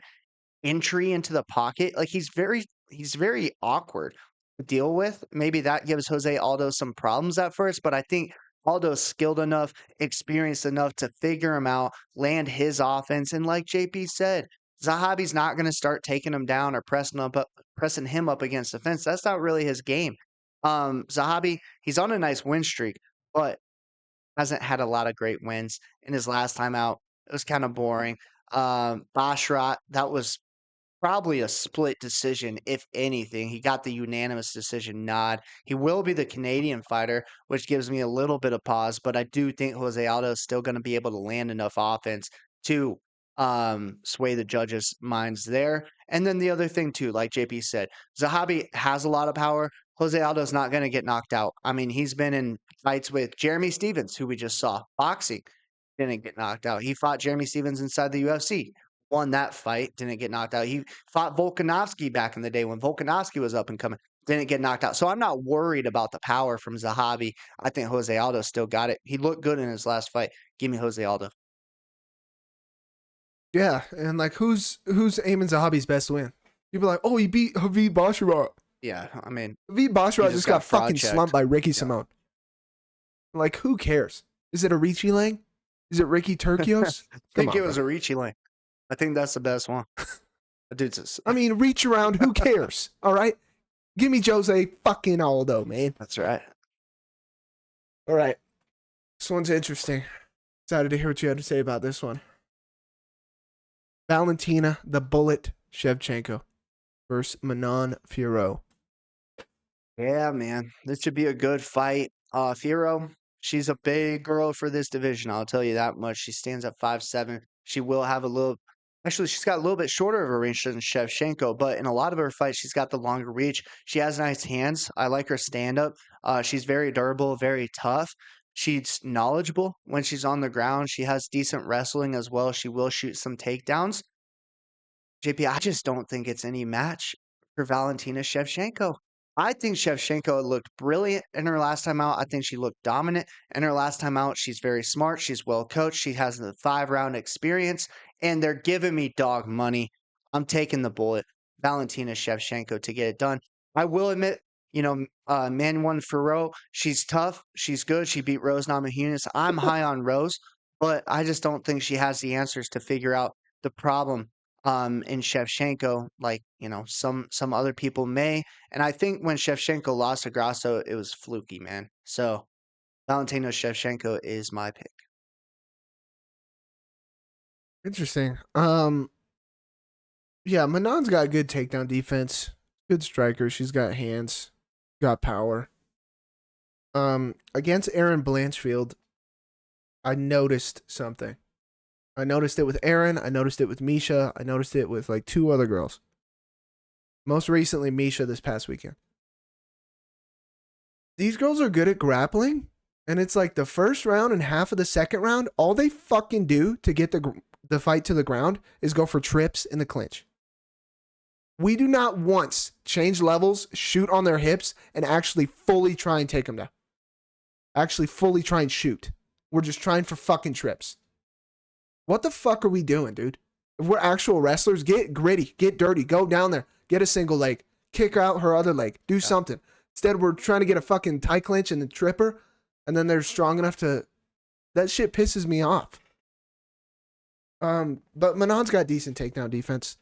entry into the pocket. Like he's very awkward to deal with. Maybe that gives Jose Aldo some problems at first, but I think Aldo's skilled enough, experienced enough to figure him out, land his offense, and like JP said, Zahabi's not going to start taking him down or pressing him up against the fence. That's not really his game. Zahabi, he's on a nice win streak, but hasn't had a lot of great wins. In his last time out, it was kind of boring. Basharat, that was probably a split decision, if anything. He got the unanimous decision nod. He will be the Canadian fighter, which gives me a little bit of pause, but I do think Jose Aldo is still going to be able to land enough offense to sway the judges' minds there. And then the other thing, too, like JP said, Zahabi has a lot of power. Jose Aldo's not going to get knocked out. I mean, he's been in fights with Jeremy Stevens, who we just saw, boxing, didn't get knocked out. He fought Jeremy Stevens inside the UFC, won that fight, didn't get knocked out. He fought Volkanovski back in the day when Volkanovski was up and coming, didn't get knocked out. So I'm not worried about the power from Zahabi. I think Jose Aldo still got it. He looked good in his last fight. Give me Jose Aldo. Yeah, and like who's Ayman Zahabi's best win? People are like, oh, he beat Javid Basharat. Yeah, I mean, Javid Basharat just got fucking slumped by Ricky Simone. Like, who cares? Is it a Richie Lang? Is it Ricky Turcios? I think it was a Richie Lang. I think that's the best one. I mean, reach around. Who cares? All right, give me Jose fucking Aldo, man. That's right. All right, this one's interesting. Excited to hear what you had to say about this one. Valentina the Bullet Shevchenko versus Manon Fiorot. Yeah, man, this should be a good fight. Fiorot, she's a big girl for this division. I'll tell you that much. She stands at 5'7". She will have a little. Actually, she's got a little bit shorter of a reach than Shevchenko, but in a lot of her fights, she's got the longer reach. She has nice hands. I like her stand up. She's very durable, very tough. She's knowledgeable when she's on the ground. She has decent wrestling as well. She will shoot some takedowns. JP, I just don't think it's any match for Valentina Shevchenko. I think Shevchenko looked brilliant in her last time out. I think she looked dominant in her last time out. She's very smart. She's well coached. She has the 5-round experience, and they're giving me dog money. I'm taking the bullet, Valentina Shevchenko, to get it done. I will admit, Manuel Fiorot, she's tough. She's good. She beat Rose Namajunas. I'm high on Rose, but I just don't think she has the answers to figure out the problem in Shevchenko, like, some other people may. And I think when Shevchenko lost to Grasso, it was fluky, man. So Valentino Shevchenko is my pick. Interesting. Yeah, Manon's got good takedown defense. Good striker. She's got hands. Got power. Against Erin Blanchfield, I noticed something. I noticed it with Erin. I noticed it with Misha. I noticed it with like 2 other girls. Most recently, Misha this past weekend. These girls are good at grappling, and it's like the first round and half of the second round, all they fucking do to get the fight to the ground is go for trips in the clinch. We do not once change levels, shoot on their hips, and actually fully try and take them down. Actually fully try and shoot. We're just trying for fucking trips. What the fuck are we doing, dude? If we're actual wrestlers, get gritty, get dirty, go down there, get a single leg, kick out her other leg, do something. Instead, we're trying to get a fucking tie clinch and then trip her, and then they're strong enough to... That shit pisses me off. But Manon's got decent takedown defense.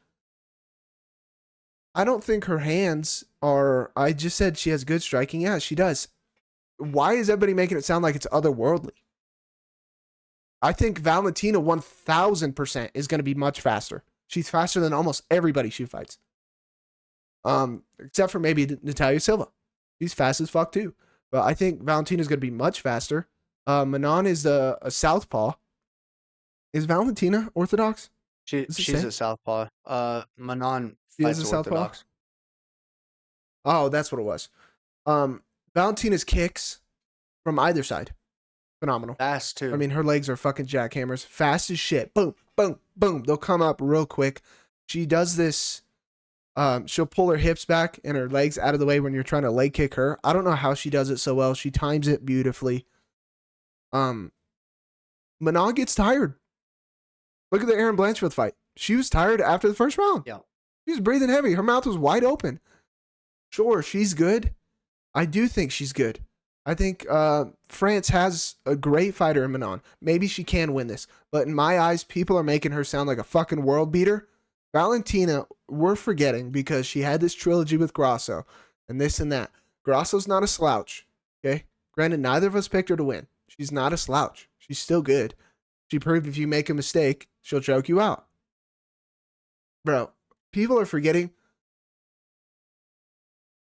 I don't think her hands are... I just said she has good striking. Yeah, she does. Why is everybody making it sound like it's otherworldly? I think Valentina 1000% is going to be much faster. She's faster than almost everybody she fights. Except for maybe Natalia Silva. She's fast as fuck too. But I think Valentina's going to be much faster. Manon is a southpaw. Is Valentina orthodox? She's a southpaw. Manon fights orthodox. Oh, that's what it was. Valentina's kicks from either side, phenomenal. Fast too. I mean, her legs are fucking jackhammers. Fast as shit. Boom, boom, boom. They'll come up real quick. She does this. She'll pull her hips back and her legs out of the way when you're trying to leg kick her. I don't know how she does it so well. She times it beautifully. Manon gets tired. Look at the Erin Blanchfield fight. She was tired after the first round. Yeah. She was breathing heavy. Her mouth was wide open. Sure, she's good. I do think she's good. I think France has a great fighter in Manon. Maybe she can win this. But in my eyes, people are making her sound like a fucking world beater. Valentina, we're forgetting because she had this trilogy with Grasso and this and that. Grasso's not a slouch, okay? Granted, neither of us picked her to win. She's not a slouch. She's still good. She proved if you make a mistake, she'll choke you out. Bro, people are forgetting.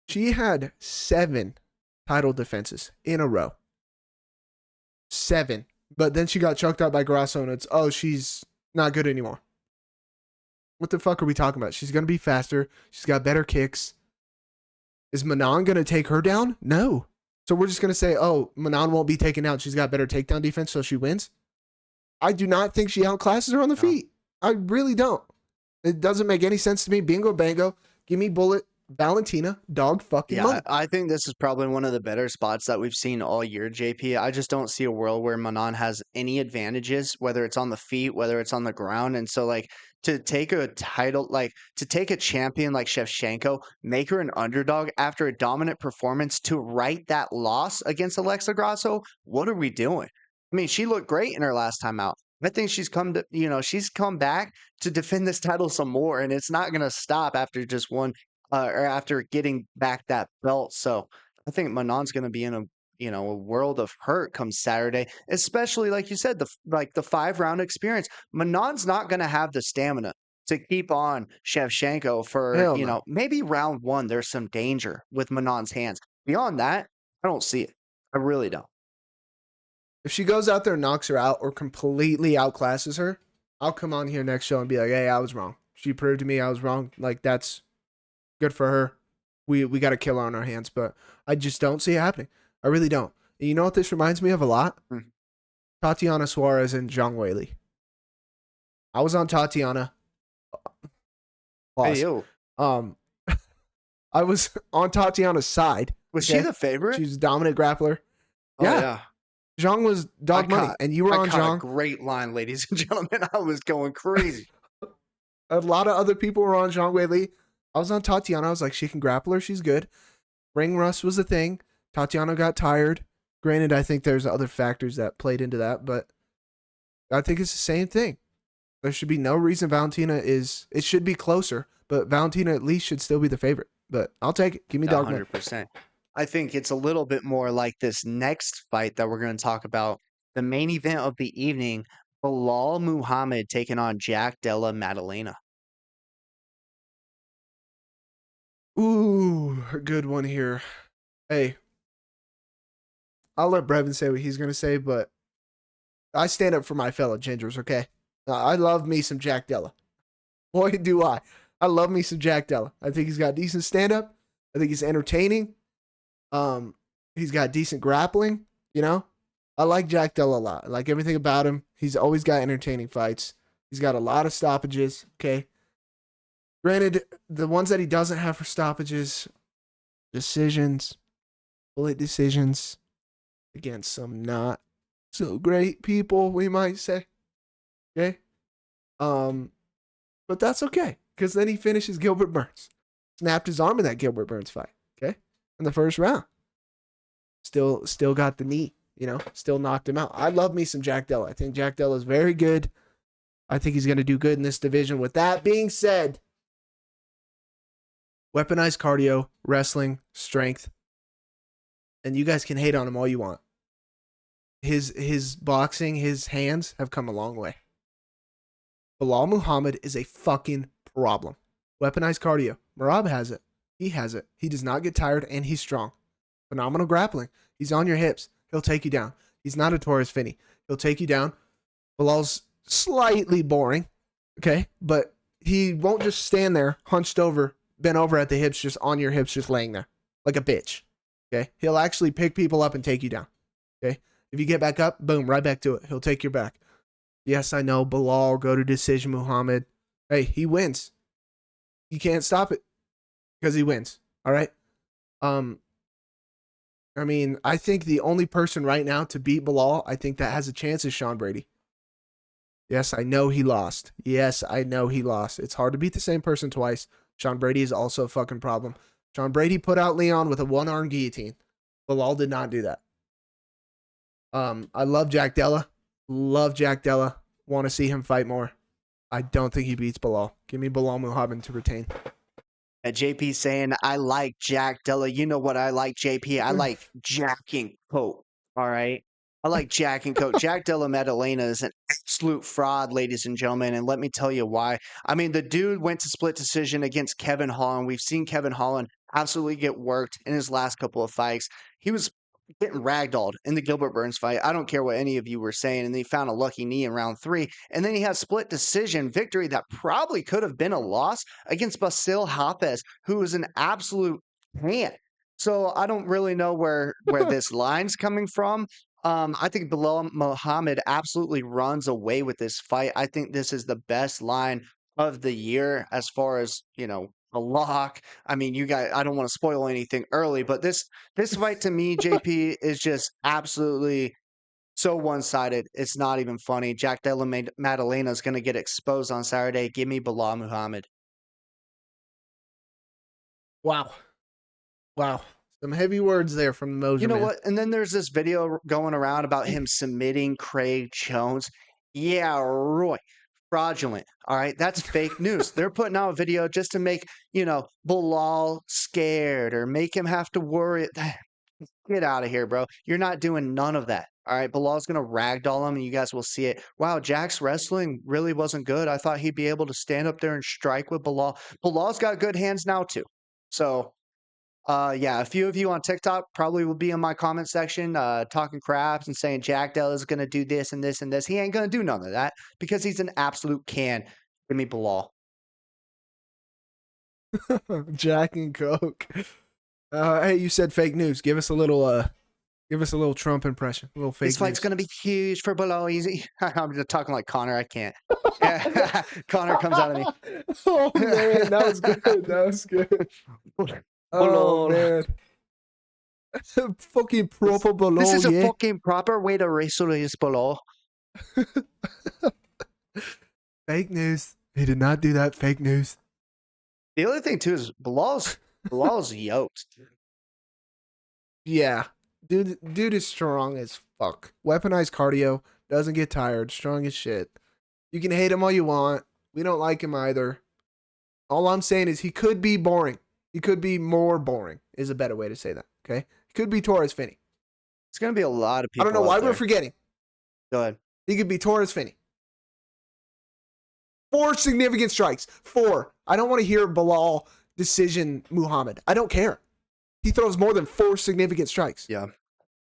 She had 7 title defenses in a row. 7. But then she got choked out by Grasso and it's, oh, she's not good anymore. What the fuck are we talking about? She's going to be faster. She's got better kicks. Is Manon going to take her down? No. So we're just going to say, oh, Manon won't be taken out. She's got better takedown defense, so she wins? I do not think she outclasses her on the feet. I really don't. It doesn't make any sense to me. Bingo bango. Give me bullet. Valentina, dog fucking money. I think this is probably one of the better spots that we've seen all year, JP. I just don't see a world where Manon has any advantages, whether it's on the feet, whether it's on the ground. And so, like, to take a title, like, to take a champion like Shevchenko, make her an underdog after a dominant performance to right that loss against Alexa Grasso, what are we doing? I mean, she looked great in her last time out. I think she's come to, she's come back to defend this title some more, and it's not going to stop after just one or after getting back that belt. So I think Manon's going to be in a world of hurt come Saturday, especially like you said, the 5-round experience. Manon's not going to have the stamina to keep on Shevchenko for, maybe round 1. There's some danger with Manon's hands. Beyond that, I don't see it. I really don't. If she goes out there and knocks her out or completely outclasses her, I'll come on here next show and be like, hey, I was wrong. She proved to me I was wrong. Like, that's good for her. We got a killer on our hands, but I just don't see it happening. I really don't. And you know what this reminds me of a lot? Tatiana Suarez and Zhang Weili. I was on Tatiana. Hey, yo. I was on Tatiana's side. Was she the favorite? She's a dominant grappler. Oh, yeah. Zhang was dog money, and you were on Zhang. A great line, ladies and gentlemen. I was going crazy. A lot of other people were on Zhang Weili. I was on Tatiana. I was like, she can grapple her. She's good. Ring rust was a thing. Tatiana got tired. Granted, I think there's other factors that played into that, but I think it's the same thing. There should be no reason Valentina is... It should be closer, but Valentina at least should still be the favorite. But I'll take it. Give me dog money. 100%. I think it's a little bit more like this next fight that we're going to talk about. The main event of the evening, Bilal Muhammad taking on Jack Della Maddalena. Ooh, a good one here. Hey, I'll let Brevin say what he's gonna say, but I stand up for my fellow gingers. Okay, I love me some Jack Della. Boy, do I! I love me some Jack Della. I think he's got decent stand up. I think he's entertaining. He's got decent grappling. You know, I like Jack Della a lot. I like everything about him. He's always got entertaining fights. He's got a lot of stoppages. Okay. Granted, the ones that he doesn't have for stoppages, decisions, bullet decisions against some not so great people, we might say. Okay. But that's okay. Because then he finishes Gilbert Burns. Snapped his arm in that Gilbert Burns fight. Okay. In the first round. Still got the knee, you know, still knocked him out. I love me some Jack Della. I think Jack Della is very good. I think he's going to do good in this division. With that being said, weaponized cardio, wrestling, strength, and you guys can hate on him all you want. His boxing, his hands have come a long way. Bilal Muhammad is a fucking problem. Weaponized cardio. Merab has it. He has it. He does not get tired, and he's strong. Phenomenal grappling. He's on your hips. He'll take you down. He's not a Torres Finney. He'll take you down. Bilal's slightly boring, okay? But he won't just stand there, hunched over, bent over at the hips, just on your hips, just laying there like a bitch, okay? He'll actually pick people up and take you down, okay? If you get back up, boom, right back to it. He'll take your back. Yes, I know, Bilal, go to decision, Muhammad. Hey, he wins. You can't stop it because he wins, all right? I mean, I think the only person right now to beat Bilal, I think that has a chance is Sean Brady. Yes, I know he lost. Yes, I know he lost. It's hard to beat the same person twice. Sean Brady is also a fucking problem. Sean Brady put out Leon with a one-arm guillotine. Bilal did not do that. I love Jack Della. Love Jack Della. Want to see him fight more. I don't think he beats Bilal. Give me Bilal Muhammad to retain. JP saying, I like Jack Della. You know what I like, JP? I like Jack and Coke. All right. I like Jack and Coke. Jack Della Maddalena is an absolute fraud, ladies and gentlemen. And let me tell you why. I mean, the dude went to split decision against Kevin Holland. We've seen Kevin Holland absolutely get worked in his last couple of fights. He was getting ragdolled in the Gilbert Burns fight. I don't care what any of you were saying. And he found a lucky knee in round 3. And then he had split decision victory that probably could have been a loss against Basil Hapez, who was an absolute pan. So I don't really know where this line's coming from. I think Bilal Muhammad absolutely runs away with this fight. I think this is the best line of the year as far as, you know, a lock. I mean, you guys, I don't want to spoil anything early, but this fight to me, JP, is just absolutely so one-sided. It's not even funny. Jack Della Maddalena is going to get exposed on Saturday. Give me Bilal Muhammad. Wow. Wow. Some heavy words there from the Moser You know man. what? And then there's this video going around about him submitting Craig Jones. Yeah, right. Fraudulent. All right. That's fake news. They're putting out a video just to make, you know, Bilal scared or make him have to worry. Get out of here, bro. You're not doing none of that. All right. Bilal's going to ragdoll him and you guys will see it. Wow. Jack's wrestling really wasn't good. I thought he'd be able to stand up there and strike with Bilal. Bilal's got good hands now, too. So, yeah, a few of you on TikTok probably will be in my comment section talking craps and saying Jack Dell is going to do this and this and this. He ain't going to do none of that because he's an absolute can. Give me Bilal. Jack and Coke. Hey, you said fake news. Give us a little Trump impression. A little fake This fight's news. going to be huge for Bilal. Easy. I'm just talking like Connor. I can't. Yeah. Connor comes out of me. Oh man, that was good. That was good. Oh man. Fucking proper Bilal. This is a yeah. fucking proper way to wrestle this Bilal. Fake news. He did not do that. Fake news. The other thing too is Bilal's yoked. Yeah. Dude is strong as fuck. Weaponized cardio. Doesn't get tired. Strong as shit. You can hate him all you want. We don't like him either. All I'm saying is he could be boring. He could be more boring is a better way to say that. Okay? He could be Torres Finney. It's going to be a lot of people. I don't know why we're forgetting. Go ahead. He could be Torres Finney. 4 significant strikes. 4. I don't want to hear Bilal decision Muhammed. I don't care. He throws more than 4 significant strikes. Yeah.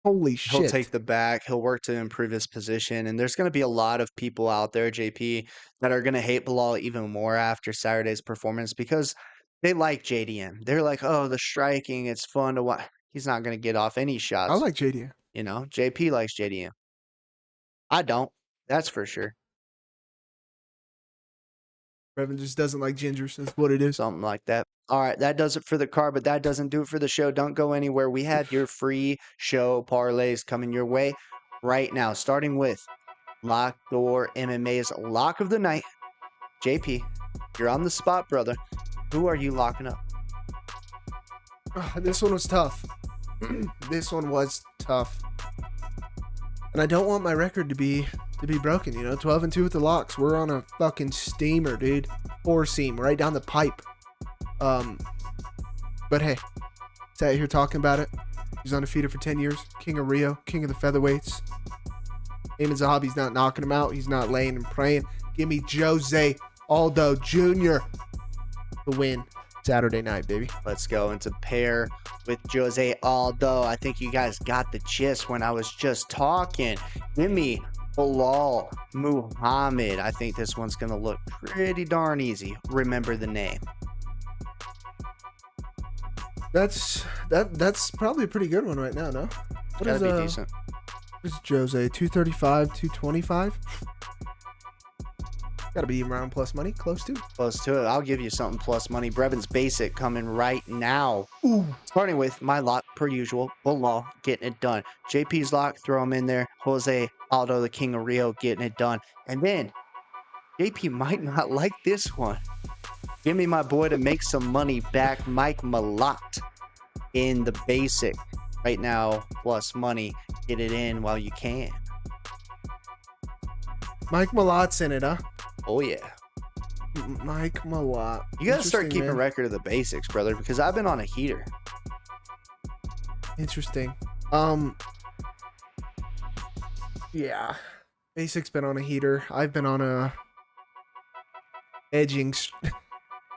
Holy shit. He'll take the back. He'll work to improve his position. And there's going to be a lot of people out there, JP, that are going to hate Bilal even more after Saturday's performance because they like JDM. They're like, oh, the striking, it's fun to watch. He's not going to get off any shots. I like JDM. You know, JP likes JDM. I don't. That's for sure. Brevin just doesn't like gingers. That's what it is. Something like that. All right, that does it for the card, but that doesn't do it for the show. Don't go anywhere. We have your free show parlays coming your way right now, starting with Lockdoor MMA's Lock of the Night. JP, you're on the spot, brother. Who are you locking up? This one was tough. This one was tough. And I don't want my record to be broken, 12-2 with the locks. We're on a fucking steamer, dude. 4-seam right down the pipe. But hey, sat here talking about it. He's undefeated for 10 years. King of Rio, king of the featherweights. Zahabi's not knocking him out. He's not laying and praying. Give me Jose Aldo Jr. the win Saturday night, baby. Let's go into pair with Jose Aldo. I think you guys got the gist when I was just talking. Give me Bilal Muhammed. I think this one's going to look pretty darn easy. Remember the name. That's probably a pretty good one right now, no? Gotta be decent. What's Jose? 235, 225? Gotta be around plus money, close to. Close to it. I'll give you something plus money. Brevin's Basic coming right now. Ooh. Starting with my lock, per usual. Bilal getting it done. JP's lock, throw him in there. Jose Aldo, the king of Rio, getting it done. And then, JP might not like this one. Give me my boy to make some money back, Mike Malott, in the Basic. Right now, plus money. Get it in while you can. Mike Malott's in it, huh? Oh, yeah. Mike Malott. You gotta start keeping record of the basics, brother, because I've been on a heater. Interesting. Yeah. Basic's been on a heater. I've been on a edging.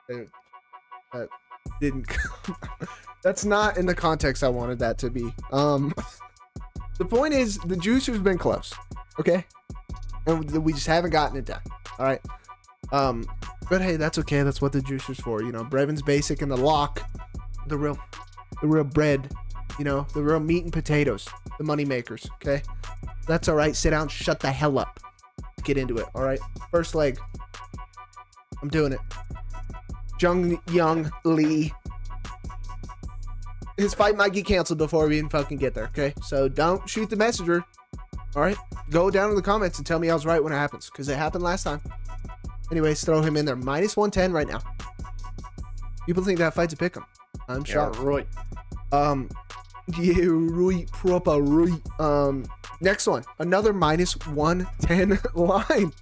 That didn't. That's not in the context I wanted that to be. The point is, the juicer's been close. Okay? And we just haven't gotten it done. All right. But hey, that's okay. That's what the juicer's for. Brevin's Basic and the lock, the real bread, the real meat and potatoes, the money makers. Okay. That's all right. Sit down, shut the hell up. Get into it. All right. First leg. I'm doing it. Jung Young Lee. His fight might get canceled before we even fucking get there. Okay. So don't shoot the messenger. All right, go down in the comments and tell me I was right when it happens, because it happened last time. Anyways, throw him in there. Minus 110 right now. People think that fight's a pick'em. I'm shocked. Yeah, right. Yeah, right, proper right. Next one, another minus 110 line.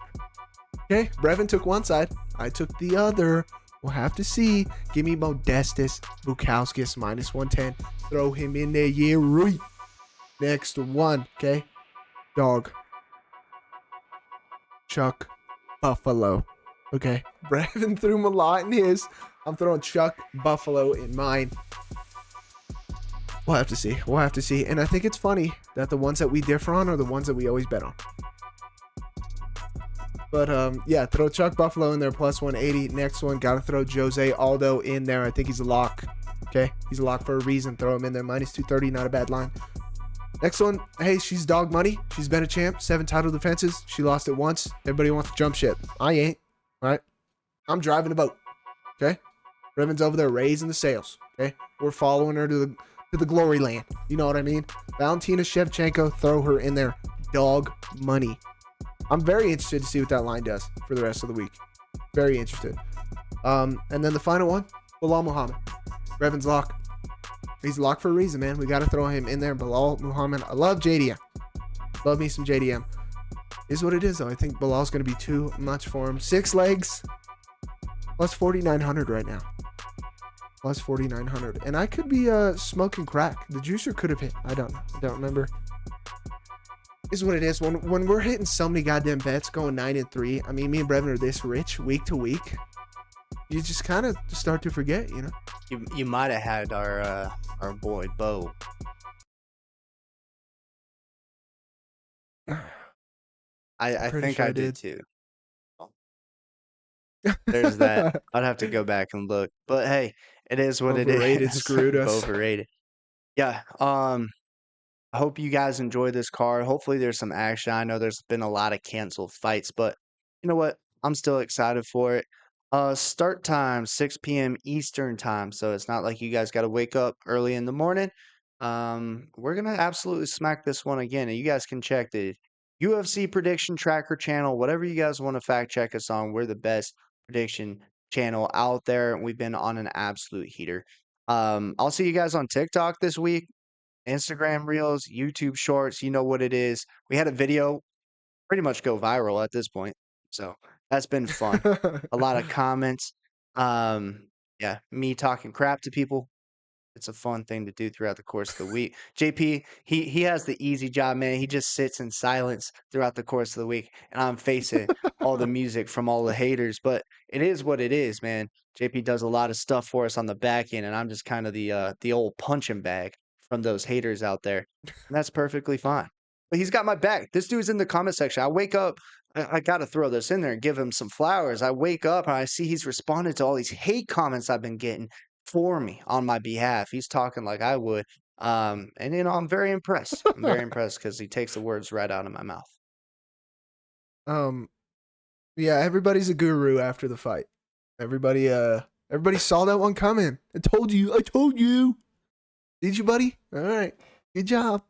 Okay, Brevin took one side. I took the other. We'll have to see. Give me Modestus Bukauskas minus 110. Throw him in there. Yeah, right. Next one, okay. Dog. Chuck Buffalo. Okay. Brevin threw Malott in his. I'm throwing Chuck Buffalo in mine. We'll have to see. We'll have to see. And I think it's funny that the ones that we differ on are the ones that we always bet on. But yeah, throw Chuck Buffalo in there plus 180. Next one, gotta throw Jose Aldo in there. I think he's a lock. Okay. He's a lock for a reason. Throw him in there. Minus 230. Not a bad line. Next one, hey, she's dog money. She's been a champ, 7 title defenses. She lost it once. Everybody wants to jump ship. I ain't. All right. I'm driving a boat. Okay. Brevin's over there raising the sails. Okay. We're following her to the glory land. You know what I mean? Valentina Shevchenko, throw her in there. Dog money. I'm very interested to see what that line does for the rest of the week. Very interested. And then the final one, Bilal Muhammed. Brevin's lock. He's locked for a reason, man. We got to throw him in there. Bilal Muhammed. I love JDM. Love me some JDM. Is what it is, though. I think Bilal's going to be too much for him. 6 legs. Plus 4,900 right now. Plus 4,900. And I could be smoking crack. The juicer could have hit. I don't know. I don't remember. is what it is. When we're hitting so many goddamn bets, going 9-3. I mean, me and Brevin are this rich week to week. You just kind of start to forget, you know. You might have had our boy Bo. I think sure I did too. There's that. I'd have to go back and look. But hey, it is what it Overrated is. screwed us. Overrated. Yeah. I hope you guys enjoy this card. Hopefully there's some action. I know there's been a lot of canceled fights, but you know what? I'm still excited for it. Start time 6 p.m. Eastern time, so it's not like you guys got to wake up early in the morning. We're gonna absolutely smack this one again, and you guys can check the UFC prediction tracker channel, whatever you guys want to fact check us on. We're the best prediction channel out there, and we've been on an absolute heater. I'll see you guys on TikTok this week. Instagram Reels, YouTube Shorts, you know what it is. We had a video pretty much go viral at this point. So that's been fun. A lot of comments. Yeah, me talking crap to people. It's a fun thing to do throughout the course of the week. JP, he has the easy job, man. He just sits in silence throughout the course of the week, and I'm facing all the music from all the haters. But it is what it is, man. JP does a lot of stuff for us on the back end, and I'm just kind of the old punching bag from those haters out there, and that's perfectly fine. But he's got my back. This dude's in the comment section. I wake up. I got to throw this in there and give him some flowers. I wake up and I see he's responded to all these hate comments I've been getting for me on my behalf. He's talking like I would. And you know, I'm very impressed. I'm very impressed because he takes the words right out of my mouth. Yeah, everybody's a guru after the fight. Everybody saw that one coming. I told you. Did you, buddy? All right. Good job.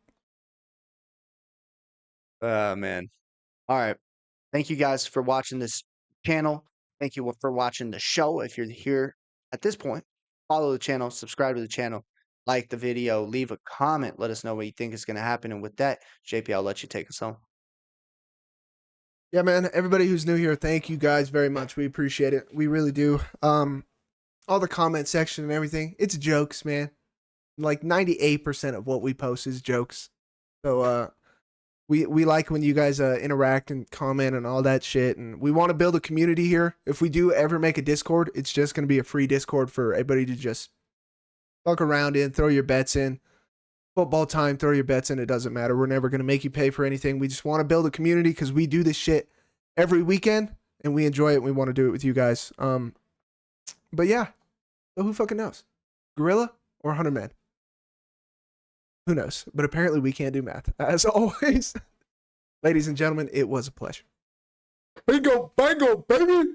Man. All right. Thank you guys for watching this channel. Thank you for watching the show. If you're here at this point, follow the channel, subscribe to the channel, like the video, leave a comment. Let us know what you think is going to happen. And with that, JP, I'll let you take us home. Yeah, man. Everybody who's new here, thank you guys very much. We appreciate it. We really do. All the comment section and everything, it's jokes, man. Like 98% of what we post is jokes. So we like when you guys interact and comment and all that shit, and we want to build a community here. If we do ever make a Discord, it's just going to be a free Discord for everybody to just fuck around in, throw your bets in. Football time, throw your bets in. It doesn't matter. We're never going to make you pay for anything. We just want to build a community because we do this shit every weekend and we enjoy it. And we want to do it with you guys. But yeah, so who fucking knows? Gorilla or 100 Man? Who knows? But apparently we can't do math. As always, ladies and gentlemen, it was a pleasure. Bingo, bango, baby.